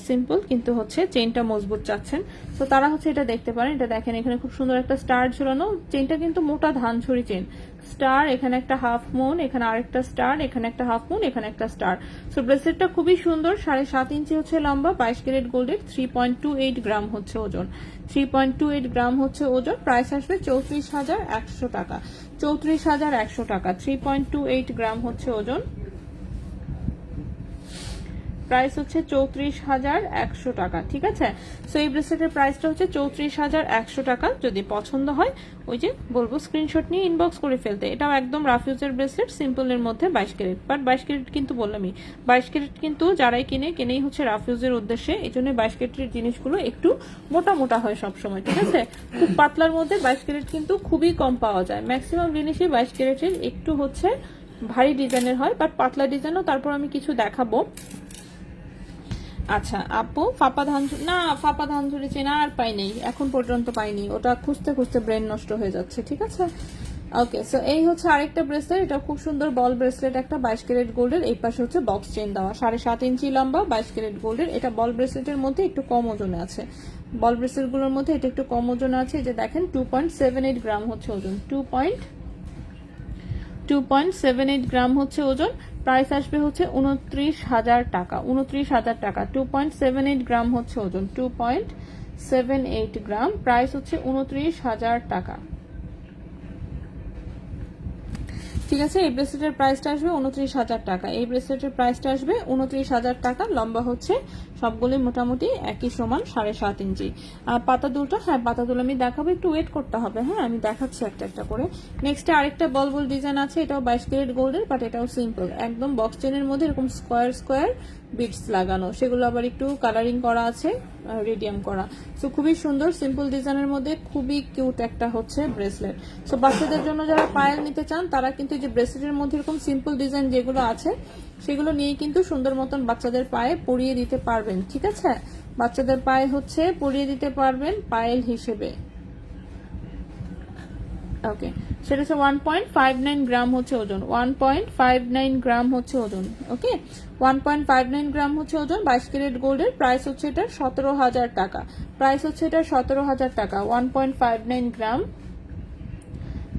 সিম্পল কিন্তু হচ্ছে চেইনটা মজবুত চাচ্ছেন, তো তারা হচ্ছে এটা দেখতে পারেন। এটা দেখেন, এখানে খুব সুন্দর একটা স্টার ঝুলানো, চেইনটা কিন্তু মোটা ধানছড়ি চেইন, স্টার, এখানে একটা হাফ মুন, এখানে আরেকটা স্টার, এখানে একটা হাফ মুন, এখানে একটা স্টার। সো ব্রেসলেটটা খুবই সুন্দর, 7.5 ইঞ্চি হচ্ছে লম্বা, 22 ক্যারেট গোল্ডের, 3.28 গ্রাম হচ্ছে ওজন, 3.28 গ্রাম হচ্ছে ওজন। প্রাইস আসবে 34,100 টাকা, 34,100 টাকা। 3.28 গ্রাম হচ্ছে ওজন, প্রাইস হচ্ছে 34,100 টাকা। ঠিক আছে, সো এই ব্রেসলেটের প্রাইসটা হচ্ছে 34,100 টাকা। যদি পছন্দ হয় ওই যে বলবো স্ক্রিনশট নিয়ে ইনবক্স করে ফেলতে। এটাও একদম রাফিউজের ব্রেসলেট, সিম্পলের মধ্যে 22 ক্যারেট, বাট 22 ক্যারেট কিন্তু বললামই 22 ক্যারেট কিন্তু যারাই কেনেই হচ্ছে রাফিউজের উদ্দেশ্যে, এই জন্য 22 ক্যারেটের জিনিসগুলো একটু মোটা মোটা হয় সবসময়। ঠিক আছে, খুব পাতলার মধ্যে 22 ক্যারেট কিন্তু খুবই কম পাওয়া যায়। ম্যাক্সিমাম জিনিসই 22 ক্যারেটের একটু হচ্ছে ভারী ডিজাইনের হয়, বাট পাতলা ডিজাইনও তারপর আমি কিছু দেখাবো। আচ্ছা আপু, ফাপা ধানঝুরি চেনা আর পাই নাই, এখন পর্যন্ত পাইনি, ওটা খুঁজতে খুঁজতে ব্রেন নষ্ট হয়ে যাচ্ছে। ঠিক আছে, ওকে, সো এই হচ্ছে আরেকটা ব্রেসলেট, এটা খুব সুন্দর বল ব্রেসলেট, একটা 22 ক্যারেট গোল্ডের, এই পাশে হচ্ছে বক্স চেন দেওয়া, 7.5 ইঞ্চি লম্বা, 22 ক্যারেট গোল্ডের। এটা বল ব্রেসলেটের মধ্যে একটু কম ওজনে আছে, বল ব্রেসলেট গুলোর মধ্যে এটা একটু কম ওজনে আছে। যে দেখেন 2.78 গ্রাম হচ্ছে ওজন, 2.78 গ্রাম হচ্ছে ওজন। প্রাইস আসবে হচ্ছে 29,000 টাকা, 29,000 টাকা। 2.78 গ্রাম হচ্ছে ওজন, 2.78 গ্রাম, প্রাইস হচ্ছে 29,000 টাকা। ঠিক আছে, এই ব্রেসলেটের প্রাইসটা আসবে 29,000 টাকা। এই ব্রেসলেটের প্রাইসটা আসবে 29,000 টাকা। লম্বা হচ্ছে সবগুলি মোটামুটি একই সমান, 7.5 ইঞ্চি। আর পাতা দুলটা, হ্যাঁ পাতা দুল আমি দেখাবো, একটু ওয়েট করতে হবে। হ্যাঁ আমি দেখাচ্ছি একটা একটা করে। নেক্সট আরেকটা বল ডিজাইন আছে, এটাও 22 ক্যারেট গোল্ডের, বাট এটাও সিম্পল, একদম বক্স চেনের মধ্যে এরকম স্কোয়ার স্কোয়ার বিটস লাগানো, সেগুলো আবার একটু কালারিং করা আছে, রেডিয়াম করা। সো খুবই সুন্দর সিম্পল ডিজাইনের মধ্যে খুবই কিউট একটা হচ্ছে ব্রেসলেট। সো বাচ্চাদের জন্য যারা পায়েল নিতে চান তারা কিন্তু যে ব্রেসলেটের মধ্যে এরকম সিম্পল ডিজাইন যেগুলো আছে সেগুলো নিয়ে কিন্তু সুন্দর মতন বাচ্চাদের পায়ে পরিয়ে দিতে পারবেন। ঠিক আছে, বাচ্চাদের পায়ে হচ্ছে পরিয়ে দিতে পারবেন পায়েল হিসেবে। ওকে, সেটা হচ্ছে 1.59 গ্রাম হচ্ছে ওজন, 1.59 গ্রাম হচ্ছে ওজন। ওকে, 1.59 গ্রাম হচ্ছে ওজন, 22 ক্যারেট গোল্ডের। প্রাইস হচ্ছে এটা 17,000 টাকা, প্রাইস হচ্ছে এটা 17,000 টাকা। 1.59 গ্রাম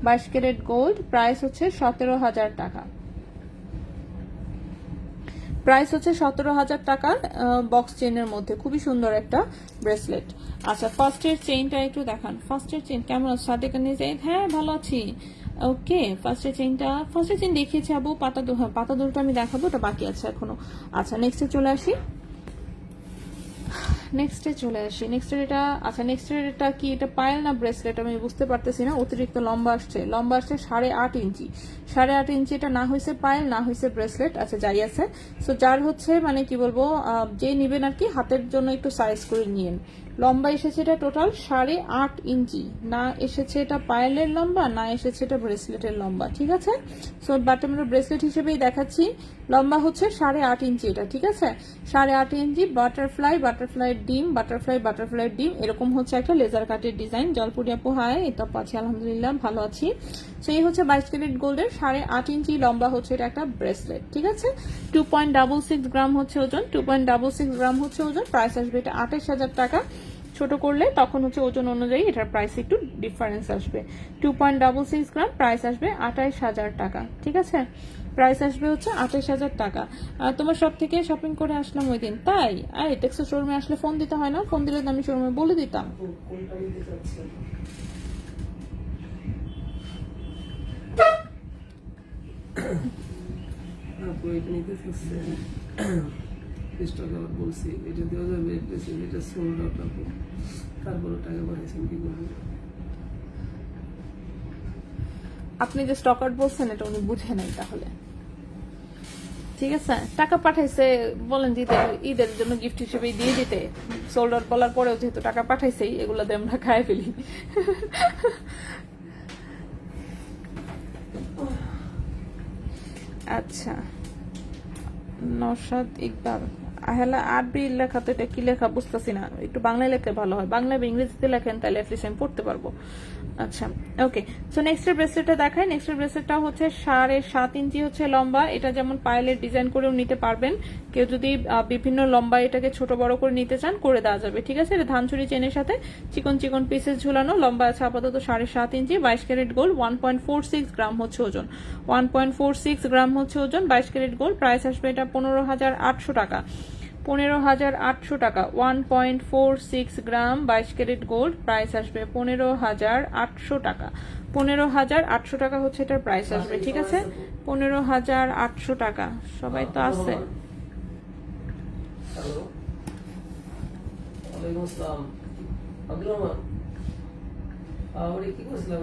22 ক্যারেট গোল্ড, প্রাইস হচ্ছে 17,000 টাকা, প্রাইস হচ্ছে 17,000 টাকা। বক্স চেনের মধ্যে খুবই সুন্দর একটা ব্রেসলেট। আচ্ছা ফার্স্টের চেইনটা একটু দেখান, ফার্স্টের চেইন কেমন আছে সাদেকানি চেইন? হ্যাঁ ভালো আছি। ওকে, ফার্স্টের চেইন দেখিয়েছি আবু, পাতা দুলটা আমি দেখাবো, ওটা বাকি আছে এখনো। আচ্ছা নেক্সটে চলে আসি, নেক্সটের এটা, আচ্ছা নেক্সটের এটা কি, এটা পায়েল না ব্রেসলেট আমি বুঝতে পারতেছি না, অতিরিক্ত লম্বা আসছে 8.5 ইঞ্চি, 8.5 ইঞ্চি। এটা না হয়েছে পায়েল না হয়েছে ব্রেসলেট, আচ্ছা যাই আছে। সো যার হচ্ছে মানে কি বলবো, যে নিবেন আর কি হাতের জন্য একটু সাইজ করে নিয়েন। লম্বা এসেছে এটা টোটাল 8.5 ইঞ্চি, না এসেছে এটা পায়েলের লম্বা, না এসেছে এটা ব্রেসলেটের লম্বা। ঠিক আছে, সো বাট আমরা ব্রেসলেট হিসেবেই দেখাচ্ছি। লম্বা হচ্ছে 8.5 ইঞ্চি এটা। ঠিক আছে, 8.5 ইঞ্চি। বাটারফ্লাই ডিম এরকম হচ্ছে একটা লেজার কাটের ডিজাইন। জলপুরি আপু হাই, এটা আছি আলহামদুলিল্লাহ ভালো আছি। সো এই হচ্ছে 22 ক্যারেট গোল্ডের, 8.5 ইঞ্চি লম্বা হচ্ছে এটা একটা ব্রেসলেট। ঠিক আছে, 2.66 গ্রাম হচ্ছে ওজন, 2.66 গ্রাম হচ্ছে ওজন। প্রাইস আসবে এটা 28,000 টাকা। ছোট করলে তখন হচ্ছে ওজন অনুযায়ী এটার প্রাইস একটু ডিফারেন্স আসবে। 2.66 গ্রাম, প্রাইস আসবে 28,000 টাকা। ঠিক আছে, প্রাইস আসবে হচ্ছে 28,000 টাকা। তোমার সব থেকে শপিং করে আসলাম ওই দিন, তাই? আরে টেক্সো শোরুমে আসলে ফোন দিতে হয় না? ফোন দিলে তো আমি শোরুমে বলে দিতাম। বলছি এটা দেওয়া যাবে, এটা সোল্ড আউট, তারপরে টাকা পাঠাইছেন কি করবো? আপনি যে স্টক আউট বলছেন এটা উনি বুঝে নাই তাহলে। ঠিক আছে, টাকা পাঠাইছে বলেন দিতে, ঈদের জন্য গিফট হিসেবে দিয়ে দিতে। সোল্ড আউট বলার পরেও যেহেতু টাকা পাঠাইছেই, এগুলোতে আমরা খাই ফেলি। আচ্ছা, নওশাদ ইকবাল, আহেলা আরবি লেখা তো, এটা কি লেখা বুঝতেছি না, একটু বাংলায় লেখলে ভালো হয়। বাংলা বা ইংরেজিতে লেখেন তাহলে অ্যাটলিস্ট আমি পড়তে পারবো। আচ্ছা ওকে, সো নেক্সটের ব্রেসলেটটা দেখাই। নেক্সটের ব্রেসলেটটা হচ্ছে 7.5 ইঞ্চি হচ্ছে লম্বা। এটা যেমন পায়েলের ডিজাইন করেও নিতে পারবেন, কেউ যদি বিভিন্ন লম্বা এটাকে ছোট বড় করে নিতে চান করে দেওয়া যাবে। ঠিক আছে, এটা ধানচুরি চেনের সাথে চিকন চিকন পিসেস ঝুলানো, লম্বা আছে আপাতত 7.5 ইঞ্চি, 22 ক্যারেট গোল্ড, 1.46 গ্রাম হচ্ছে ওজন, 1.46 গ্রাম হচ্ছে ওজন, 22 ক্যারেট গোল্ড। প্রাইস আসবে এটা 15,800 টাকা, 15,800 টাকা। 1.46 গ্রাম 22 ক্যারেট গোল্ড, প্রাইস আসবে 15,800 টাকা, 15,800 টাকা হচ্ছে এটার প্রাইস আসবে, ঠিক আছে? 15,800 টাকা। সবাই তো আছে। হ্যালো, ওয়ালাইকুম আসসালাম। আব্দুর রহমান, ওরে কি করছিলাম?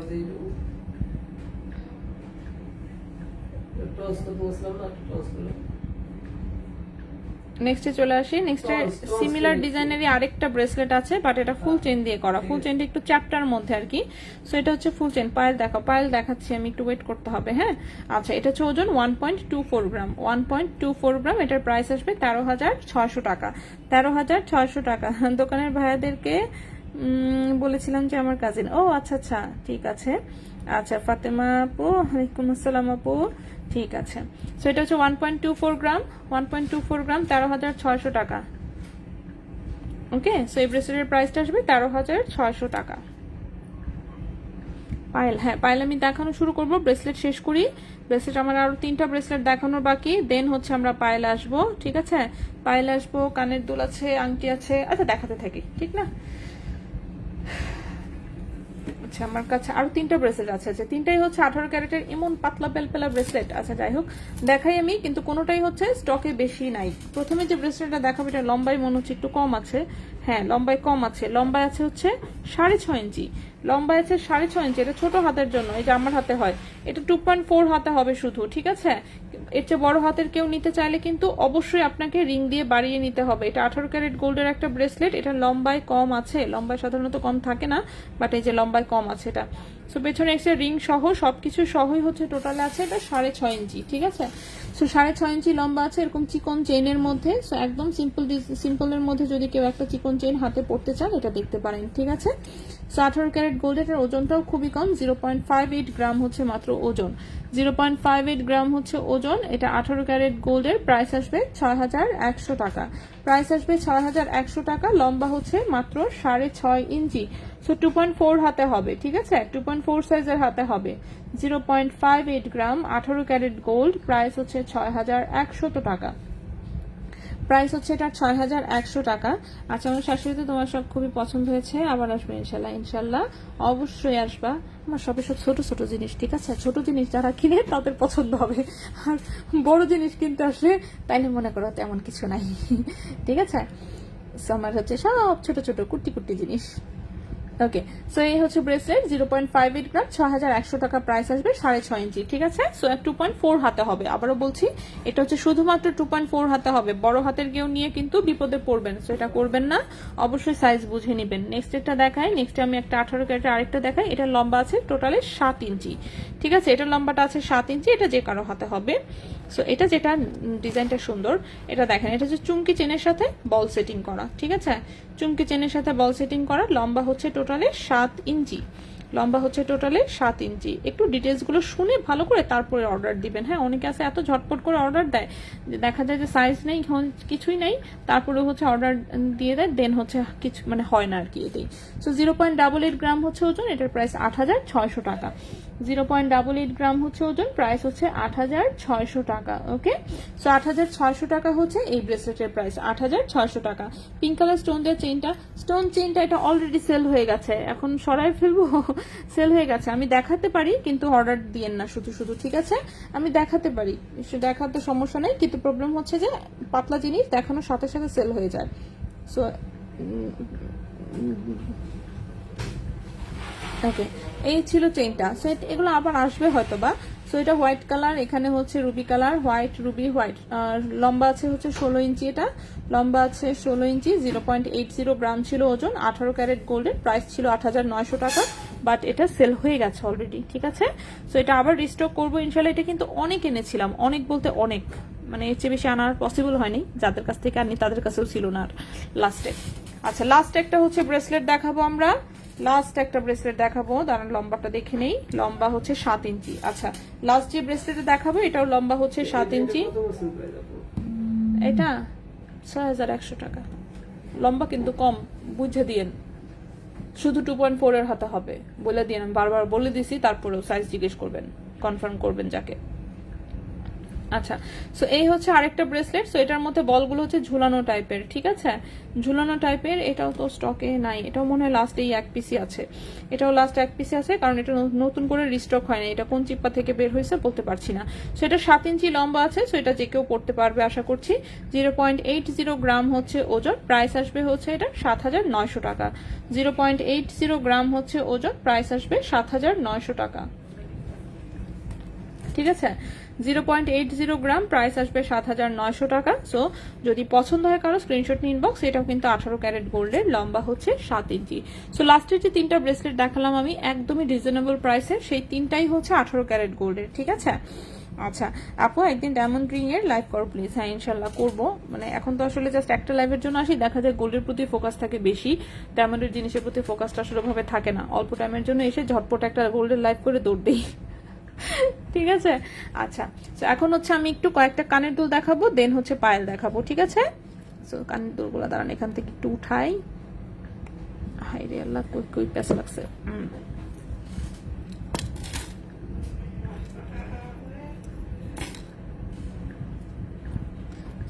টস করতে বসলাম না, টস করলাম। নেক্সটে চলে আসি। নেক্সটে সিমিলার ডিজাইনেরই আরেকটা ব্রেসলেট আছে, বাট এটা ফুল চেন দিয়ে করা। ফুল চেনটা একটু চ্যাপ্টার মধ্যে আর কি। সো এটা হচ্ছে ফুল চেন। পায়েল দেখো, পায়েল দেখাচ্ছি আমি, একটু ওয়েট করতে হবে। হ্যাঁ, আচ্ছা, এটা হচ্ছে ওজন 1.24 গ্রাম। 1.24 গ্রাম। এটার প্রাইস আসবে 13,600 টাকা। 13,600 টাকা। দোকানের ভাইয়াদেরকে বলেছিলাম যে আমার কাজিন। ও আচ্ছা আচ্ছা, ঠিক আছে। আচ্ছা, ফাতেমা আপু, ওয়ালাইকুম আসসালাম আপু, ঠিক আছে। সো এটা হচ্ছে 1.24 গ্রাম। 1.24 গ্রাম, 13,600 টাকা। ওকে, সো এই ব্রেসলেটের প্রাইসটা আসবে 13,600 টাকা। পায়েল, হ্যাঁ পায়েল আমি দেখানো শুরু করবো, ব্রেসলেট শেষ করি। ব্রেসলেট আমার আরো 3টা ব্রেসলেট দেখানোর বাকি, দেন হচ্ছে আমরা পায়েল আসবো, ঠিক আছে? পায়েল আসবো, কানের দুল আছে, আংটি আছে। আচ্ছা, দেখাতে থাকি, ঠিক না? আচ্ছা, আমার কাছে আরো 3টা ব্রেসলেট আছে। আচ্ছা, 3টাই হচ্ছে 18 ক্যারেটের এমন পাতলা পেলপেলা ব্রেসলেট। আচ্ছা, যাই হোক, দেখাই আমি, কিন্তু কোনোটাই হচ্ছে স্টকে বেশি নাই। প্রথমে যে ব্রেসলেটটা দেখাবো এটা লম্বাই মনে হচ্ছে একটু কম আছে। হ্যাঁ, লম্বায় কম আছে। লম্বায় আছে হচ্ছে 6.5 ইঞ্চি। লম্বায় আছে 6.5 ইঞ্চি। এটা ছোট হাতের জন্য, এই যে আমার হাতে হয়। এটা 2.4 হাতে হবে শুধু, ঠিক আছে? এর চেয়ে বড় হাতের কেউ নিতে চাইলে কিন্তু অবশ্যই আপনাকে রিং দিয়ে বাড়িয়ে নিতে হবে। এটা 18 ক্যারেট গোল্ডের একটা ব্রেসলেট। এটা লম্বায় কম আছে। লম্বায় সাধারণত কম থাকে না, বাট এই যে লম্বায় কম আছে এটা। সো পেছনে এক্সট্রা রিং সহ সবকিছু সহই হচ্ছে টোটালে আছে এটা 6.5 ইঞ্চি, ঠিক আছে? সো 6.5 ইঞ্চি লম্বা আছে, এরকম চিকন চেইনের মধ্যে। সো একদম সিম্পলের মধ্যে যদি কেউ একটা চিকন চেইন হাতে পড়তে চান, এটা দেখতে পারেন, ঠিক আছে? সো 18 ক্যারেট গোল্ড, এটার ওজনটাও খুবই কম, 0.58 গ্রাম হচ্ছে মাত্র ওজন। 0.58 গ্রাম হচ্ছে ওজন। এটা 18 ক্যারেট গোল্ডের প্রাইস আসবে 6,100 টাকা। প্রাইস আসবে 6,100 টাকা। লম্বা হচ্ছে মাত্র 6.5 ইঞ্চি। সো 2.4 হাতে হবে, ঠিক আছে? 2.4 সাইজের হাতে হবে। 0.58 গ্রাম, 18 ক্যারেট গোল্ড, প্রাইস হচ্ছে 6,100 টাকা। প্রাইস হচ্ছে এটা 6,100 টাকা। আচ্ছা, আমার শাশুড়িতে তোমার সব খুবই পছন্দ হয়েছে, আবার আসবে ইনশাল্লাহ। ইনশাল্লাহ অবশ্যই আসবা। আমার সবে সব ছোট ছোট জিনিস, ঠিক আছে? ছোট জিনিস যারা কিনে তাদের পছন্দ হবে, আর বড় জিনিস কিনতে আসলে তাইলে মনে করো তেমন কিছু নাই, ঠিক আছে? আমার হচ্ছে সব ছোট ছোট কুটি কুটি জিনিস। ওকে, সো এই হচ্ছে ব্রেসলেট, 0.58 গ্রাম, 6,100 টাকা। প্রাইস আসবে 6.5 ইঞ্চি, ঠিক আছে? সো 2.4 হাতে হবে। আবারও বলছি, এটা হচ্ছে শুধুমাত্র 2.4 হাতে হবে। বড় হাতের কেউ নিয়ে কিন্তু বিপদে পড়বেন, সো এটা করবেন না, অবশ্যই সাইজ বুঝে নেবেন। নেক্সট এটা দেখাই। নেক্সট আমি একটা 18 ক্যারেটের আরেকটা দেখাই। এটা লম্বা আছে টোটালে 7 ইঞ্চি, ঠিক আছে? এটা লম্বাটা আছে 7 ইঞ্চি। এটা যে কারো হাতে হবে। সো এটা যেটা ডিজাইনটা সুন্দর, এটা দেখেন, এটা হচ্ছে চুমকি চেনের সাথে বল সেটিং করা, ঠিক আছে? চুমকি চেনের সাথে বল সেটিং করা। লম্বা হচ্ছে টোটালে 7 ইঞ্চি। লম্বা হচ্ছে টোটালে 7 ইঞ্চি। একটু ডিটেলসগুলো শুনে ভালো করে তারপরে অর্ডার দিবেন। হ্যাঁ, অনেকে আছে এত ঝটপট করে অর্ডার দেয়, দেখা যায় যে সাইজ নেই, কিছুই নেই, তারপরে হচ্ছে অর্ডার দিয়ে দেয়, দেন হচ্ছে কিছু মানে হয় না আর কি। এটাই। সো 0.88 গ্রাম হচ্ছে ওজন। এটার প্রাইস 8,600 টাকা। 0.88 গ্রাম হচ্ছে ওজন। প্রাইস হচ্ছে 8,600 টাকা। ওকে, সো 8,600 টাকা হচ্ছে এই ব্রেসলেটের প্রাইস। 8,600 টাকা। পিঙ্ক কালার স্টোন দিয়ে চেইনটা, স্টোন চেইনটা এটা অলরেডি সেল হয়ে গেছে, এখন সরাই ফেলবো, সেল হয়ে গেছে। আমি দেখাতে পারি, কিন্তু অর্ডার দিয়েন না শুধু শুধু, ঠিক আছে? আমি দেখাতে পারি, দেখাতে সমস্যা নেই, কিন্তু প্রবলেম হচ্ছে যে পাতলা জিনিস দেখানোর সাথে সাথে সেল হয়ে যায়। সো ওকে, এই ছিল চেইনটা। সো এগুলো আবার আসবে হয়তো বা। সো এটা হোয়াইট কালার, এখানে হচ্ছে Ruby colour, white Ruby white. লম্বা আছে হচ্ছে 16 ইঞ্চি। এটা লম্বা আছে 16 ইঞ্চি। 0.80 গ্রাম ছিল ওজন। 18 ক্যারেট গোল্ডের প্রাইস ছিল 8,900 টাকা, বাট এটা সেল হয়ে গেছে অলরেডি, ঠিক আছে? সো এটা আবার রিস্টক করবো ইনশাল্লাহ। এটা কিন্তু অনেক এনেছিলাম, অনেক বলতে অনেক, মানে এর চেয়ে বেশি আনার পসিবল হয়নি। যাদের কাছ থেকে আনি তাদের কাছেও ছিল না আর লাস্টে। আচ্ছা, লাস্ট একটা হচ্ছে ব্রেসলেট দেখাবো আমরা। লাস্ট একটা ব্রেসলেট দেখাবো, দাঁড়ান লম্বাটা দেখে নেই। লম্বা হচ্ছে 7 ইঞ্চি। আচ্ছা, লাস্ট যে ব্রেসলেট দেখাবো এটাও লম্বা হচ্ছে 7 ইঞ্চি। এটা 6,100 টাকা। লম্বা কিন্তু কম, বুঝে দিয়েন। শুধু 2.4 এর হাতে হবে, বলে দিয়েন। আমি বারবার বলে দিছি, তারপরেও সাইজ জিজ্ঞেস করবেন, কনফার্ম করবেন যাকে। আচ্ছা, সো এই হচ্ছে আরেকটা ব্রেসলেট। সো এটার মধ্যে বলগুলো হচ্ছে ঝুলানো টাইপের, ঠিক আছে, ঝুলানো টাইপের। এটাও তো স্টকে নাই, এটাও মনে হয় লাস্ট এই এক পিসি আছে, এটাও লাস্ট এক পিসি আছে, কারণ এটা নতুন করে রিস্টক হয় না, এটা কোন চিপ্পা থেকে বের হয়েছে বলতে পারছি না। সো এটা 7 ইঞ্চি লম্বা আছে, সো এটা যে কেউ পড়তে পারবে আশা করছি। 0.80 গ্রাম হচ্ছে ওজন, প্রাইস আসবে হচ্ছে এটা 7,900 টাকা। 0.80 গ্রাম হচ্ছে ওজন, প্রাইস আসবে 7,900 টাকা, ঠিক আছে। 0.80 গ্রাম, প্রাইস আসবে 7,900 টাকা। সো যদি পছন্দ হয় কারো স্ক্রিনশট নিন বক্স। এটাও কিন্তু 18 ক্যারেট গোল্ডের, লম্বা হচ্ছে 7 ইঞ্চি। সো লাস্টের যে 3টা ব্রেসলেট দেখালাম আমি একদমই রিজনেবল প্রাইসের, সেই 3টাই হচ্ছে 18 ক্যারেট গোল্ডের, ঠিক আছে। আচ্ছা আপু, একদিন ডায়মন্ড রিং এর লাইভ করো প্লিজ। হ্যাঁ ইনশাল্লাহ করবো, মানে এখন তো আসলে জাস্ট একটা লাইভের জন্য আসি, দেখা যায় গোল্ডের প্রতি ফোকাস থাকে বেশি, ডায়মন্ডের জিনিসের প্রতি ফোকাসটা আসলে ভাবে থাকে না। অল্প টাইমের জন্য এসে ঝটপট একটা গোল্ডের লাইভ করে দৌড় দিই, ঠিক আছে। আচ্ছা, তো এখন হচ্ছে আমি একটু কয়েকটা কানের দুল দেখাবো, দেন হচ্ছে পায়েল দেখাবো, ঠিক আছে। সো কানের দুলগুলো দাঁড়ান এখান থেকে একটু উঠাই। হাই রে আল্লাহ, কই কই প্যাস লাগছে।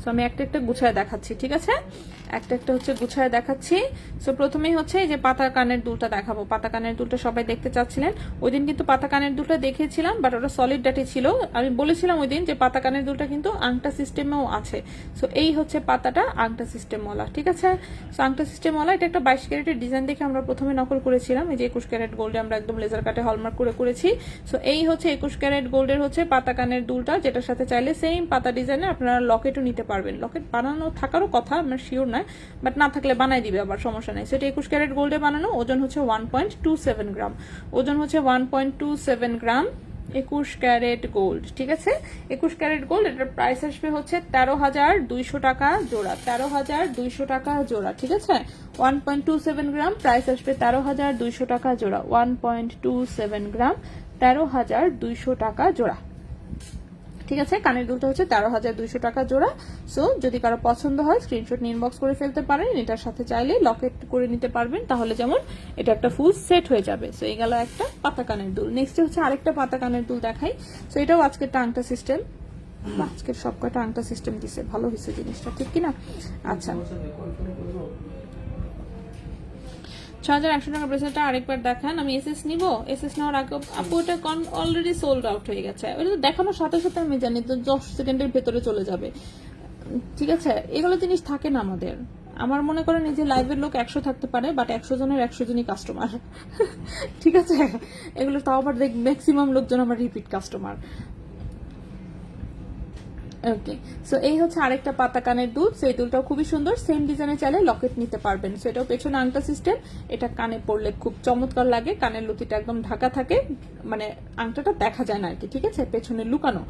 সো আমি একটা একটা গুছায় দেখাচ্ছি, ঠিক আছে, একটা একটা হচ্ছে গুছায় দেখাচ্ছি। সো প্রথমেই হচ্ছে এই যে পাতা কানের দুলটা দেখাবো। পাতা কানের দুলটা সবাই দেখতে চাচ্ছিলেন, ওই দিন কিন্তু পাতা কানের দুলটা দেখিয়েছিলাম, বাট ওটা সলিড ডাটি ছিল। আমি বলেছিলাম ওই দিন যে পাতা কানের দুলটা কিন্তু আংটা সিস্টেমেও আছে। সো এই হচ্ছে পাতাটা আংটা সিস্টেমওয়ালা, ঠিক আছে। সো আংটা সিস্টেমওয়ালা, এটা একটা 22 ক্যারেটের ডিজাইন দেখে আমরা প্রথমে নকল করেছিলাম। এই যে 21 ক্যারেট গোল্ডে আমরা একদম লেজার কাটে হলমার্ক করে করেছি। সো এই হচ্ছে 21 ক্যারেট গোল্ডের হচ্ছে পাতা কানের দুলটা, যেটার সাথে চাইলে সেম পাতা ডিজাইনে আপনারা লকেটও নিতে পারবেন। লকেট বানানো থাকারও কথা, আমার শিওর নয়, বাট না থাকলে বানাই দিবে আবার, সমস্যা নাই। সেটা 21 ক্যারেট গোল্ডে বানানো, ওজন হচ্ছে 1.27 গ্রাম, ওজন হচ্ছে 1.27 গ্রাম, 21 ক্যারেট গোল্ড, ঠিক আছে। 21 ক্যারেট গোল্ড, এটার প্রাইস আসবে হচ্ছে 13,200 টাকা জোড়া, 13,200 টাকা জোড়া, ঠিক আছে। 1.27 গ্রাম, প্রাইস আসবে 13,200 টাকা জোড়া, 1.27 গ্রাম, 13,200 টাকা জোড়া, ঠিক আছে। কানের দুলটা হচ্ছে 13,200 টাকা জোড়া। সো যদি কারো পছন্দ হয় স্ক্রিনশট নিয়ে ইনবক্স করে ফেলতে পারেন। এটার সাথে চাইলে লকেট করে নিতে পারবেন, তাহলে যেমন এটা একটা ফুল সেট হয়ে যাবে। সো এই গেল একটা পাতা কানের দুল। নেক্সট হচ্ছে আরেকটা পাতা কানের দুল দেখাই। সো এটাও আজকের টাংটা সিস্টেম, আজকের সবকটা আংটা সিস্টেম দিছে, ভালো হয়েছে জিনিসটা, ঠিক কিনা। আচ্ছা, 6,100 টাকা ব্রেসলেটটা আরেকবার দেখান। আমি এসএস নিব, এসএস নেওয়ার আগে আপু এটা অলরেডি সোল্ড আউট হয়ে গেছে। ওটা তো দেখানোর সাথে সাথে আমি জানি তো 10 সেকেন্ডের ভেতরে চলে যাবে, ঠিক আছে। এগুলো জিনিস থাকে না আমাদের। আমার মনে করেন এই যে লাইভের লোক 100 থাকতে পারে, বাট 100 জনের 100 জনই কাস্টমার, ঠিক আছে। এগুলো তাও আবার ম্যাক্সিমাম লোকজন আমার রিপিট কাস্টমার। ওকে, সো এই হচ্ছে আরেকটা পাতা কানের দুল। সেই দুলটাও খুবই সুন্দর, সেম ডিজাইনে চাইলে লকেট নিতে পারবেন। সো এটাও পেছনে আংটা সিস্টেম, এটা কানে পরলে খুব চমৎকার লাগে, কানের লতিটা একদম ঢাকা থাকে, মানে আংটাটা দেখা যায় না আর কি, ঠিক আছে, পেছনে লুকানো।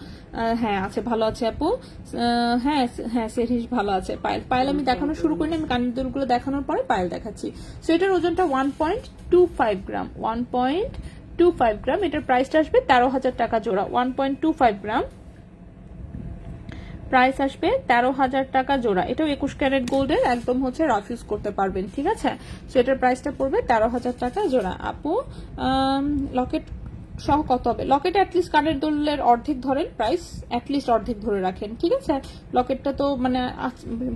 হ্যাঁ আছে, ভালো আছে আপু। হ্যাঁ হ্যাঁ সেরিস ভালো আছে। পায়েল, পায়েল আমি দেখানো শুরু করিনি, আমি কানের দুলগুলো দেখানোর পরে পায়েল দেখাচ্ছি। সো এটার ওজনটা 1.25 গ্রাম, 1.25 গ্রাম, এটার প্রাইসটা আসবে 13,000 টাকা জোড়া। 1.25 গ্রাম, প্রাইস আসবে 13,000 টাকা জোড়া। এটাও 21 ক্যারেট গোল্ডের, একদম হচ্ছে রাফ ইউজ করতে পারবেন, ঠিক আছে। সো এটার প্রাইসটা পড়বে 13,000 টাকা জোড়া। আপু লকেট সহ কত হবে? লকেট অ্যাটলিস্ট কানের দুলের অর্ধেক ধরেন, প্রাইস অ্যাটলিস্ট অর্ধেক ধরে রাখেন, ঠিক আছে। লকেটটা তো মানে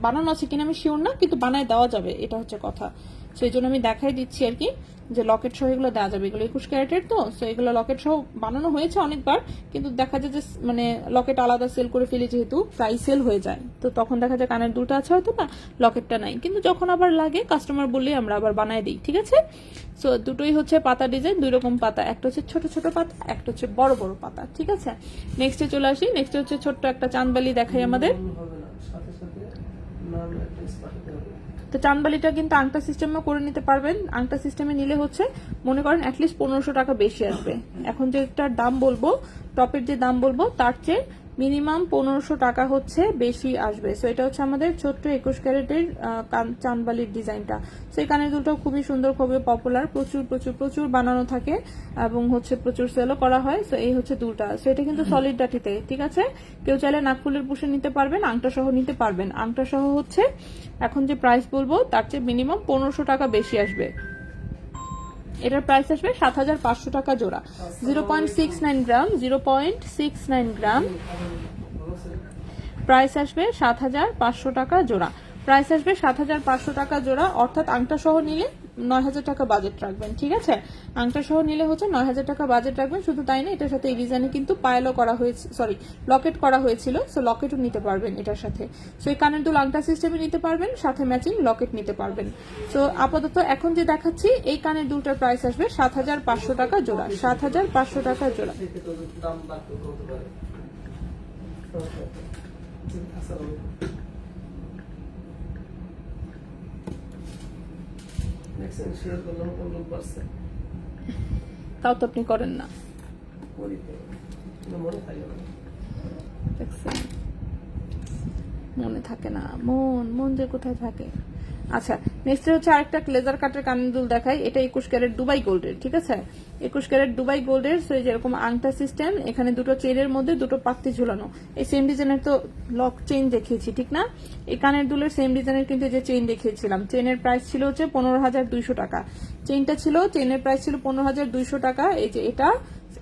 বানানো আছে কিনা আমি শিওর না, কিন্তু বানায় দেওয়া যাবে, এটা হচ্ছে কথা। সো এই জন্য আমি দেখাই দিচ্ছি আর কি, যে লকেট সহ এগুলো দেওয়া যাবে। এগুলো 21 ক্যারেটের তো, সো এগুলো লকেট সহ বানানো হয়েছে অনেকবার, কিন্তু দেখা যায় যে মানে লকেট আলাদা সেল করে ফেলে, যেহেতু প্রাইস সেল হয়ে যায়, তো তখন দেখা যায় কানের দুলটা আছে হয়তো না, লকেটটা নাই, কিন্তু যখন আবার লাগে কাস্টমার বললেই আমরা আবার বানাই দিই, ঠিক আছে। সো দুটোই হচ্ছে পাতা ডিজাইন, 2 রকম পাতা, একটা হচ্ছে ছোট ছোট পাতা, একটা হচ্ছে বড় বড় পাতা, ঠিক আছে। নেক্সটে চলে আসি, নেক্সটে হচ্ছে ছোট্ট একটা চাঁদবালি দেখাই আমাদের। তো চাঁদবালিটা কিন্তু আংটা সিস্টেমে করে নিতে পারবেন। আংটা সিস্টেমে নিলে হচ্ছে মনে করেন অ্যাটলিস্ট 1500 টাকা বেশি আসবে। এখন যেটার দাম বলবো, টপের যে দাম বলবো তার চেয়ে মিনিমাম 1500 টাকা হচ্ছে বেশি আসবে। সো এটা হচ্ছে আমাদের ছোট্ট 21 ক্যারেটের চাঁদবালির ডিজাইনটা। সো এই কানের দুলটাও খুবই সুন্দর, খুবই পপুলার, প্রচুর প্রচুর প্রচুর বানানো থাকে এবং হচ্ছে প্রচুর সেলও করা হয়। সো এই হচ্ছে দুলটা। সো এটা কিন্তু সলিড ডাটিতে, ঠিক আছে। কেউ চাইলে নাকফুলের পুষে নিতে পারবেন, আংটা সহ নিতে পারবেন। আংটা সহ হচ্ছে এখন যে প্রাইস বলবো তার চেয়ে মিনিমাম 1500 টাকা বেশি আসবে। এটার প্রাইস আসবে 7,500 টাকা জোড়া। 0.69 গ্রাম, 0.69 গ্রাম, প্রাইস আসবে 7,500 টাকা জোড়া। প্রাইস আসবে 7,500 টাকা জোড়া, অর্থাৎ আংটা সহ নিলে 9,000 টাকা বাজেট রাখবেন, ঠিক আছে? আংটা সহ নিলে হচ্ছে 9,000 টাকা বাজেট রাখবেন। শুধু তাই না, এটার সাথে এই ডিজাইনে কিন্তু পায়েলও করা হয়েছে, সরি লকেট করা হয়েছিল, সো লকেটও নিতে পারবেন এটার সাথে। সো এই কানের দুল আংটা সিস্টেমে নিতে পারবেন, সাথে ম্যাচিং লকেট নিতে পারবেন। সো আপাতত এখন যে দেখাচ্ছি এই কানের দুলটার প্রাইস আসবে 7,500 টাকা জোড়া। 7,500 টাকা জোড়া। দাম বাড়তে হতে পারে। শেয়ার করলাম, অনুরোধ বাড়ছে, তাও তো আপনি করেন না, করি তো, মনে থাকে না। দেখছেন? মনে থাকে না, মন যে কোথায় থাকে। আচ্ছা, নেক্সট হচ্ছে আরেকটা লেজার কাটের কানের দুল দেখাই। এটা 21 ক্যারেট দুবাই গোল্ডের, ঠিক আছে? 21 ক্যারেট দুবাই গোল্ডের। সো যেরকম আংটা সিস্টেম, এখানে দুটো চেনের মধ্যে দুটো পাত্তি ঝুলানো। এই সেম ডিজাইনের তো লক চেইন দেখিয়েছি, ঠিক না? এই কানের দুলের সেম ডিজাইনের কিন্তু যে চেইন দেখিয়েছিলাম, চেইনের প্রাইস ছিল হচ্ছে 15,200 টাকা। চেইনটা ছিল, চেইনের প্রাইস ছিল 15,200 টাকা। এই যে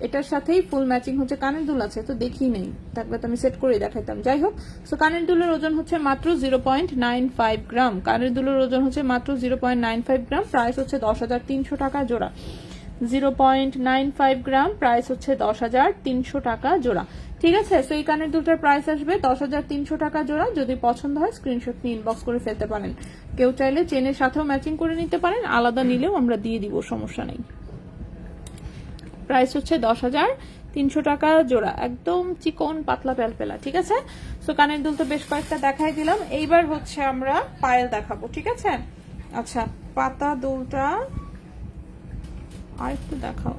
এটার সাথেই ফুল ম্যাচিং হচ্ছে কানের দুল আছে, তো দেখি নেই, তারপরে তো আমি সেট করে দেখাইতাম। যাই হোক, সো কানের দুলের ওজন হচ্ছে মাত্র 0.95 গ্রাম। কানের দুলের ওজন হচ্ছে মাত্র 0.95 গ্রাম। প্রাইস হচ্ছে 10,300 টাকা জোড়া। 0.95 গ্রাম, প্রাইস হচ্ছে 10,300 টাকা জোড়া, ঠিক আছে? সো এই কানের দুলটার প্রাইস আসবে 10,300 টাকা জোড়া। যদি পছন্দ হয় স্ক্রিনশট নিয়ে ইনবক্স করে ফেলতে পারেন। কেউ চাইলে চেনের সাথেও ম্যাচিং করে নিতে পারেন, আলাদা নিলেও আমরা দিয়ে দিব, সমস্যা নেই। প্রাইস হচ্ছে 10,300 টাকা জোড়া, একদম চিকন পাতলা পেলপেলা, ঠিক আছে? সো কানের দুল তো বেশ কয়েকটা দেখাই দিলাম। এইবার হচ্ছে আমরা পায়েল দেখাবো, ঠিক আছে? আচ্ছা, পাতা দুলটা আর একটু দেখাও।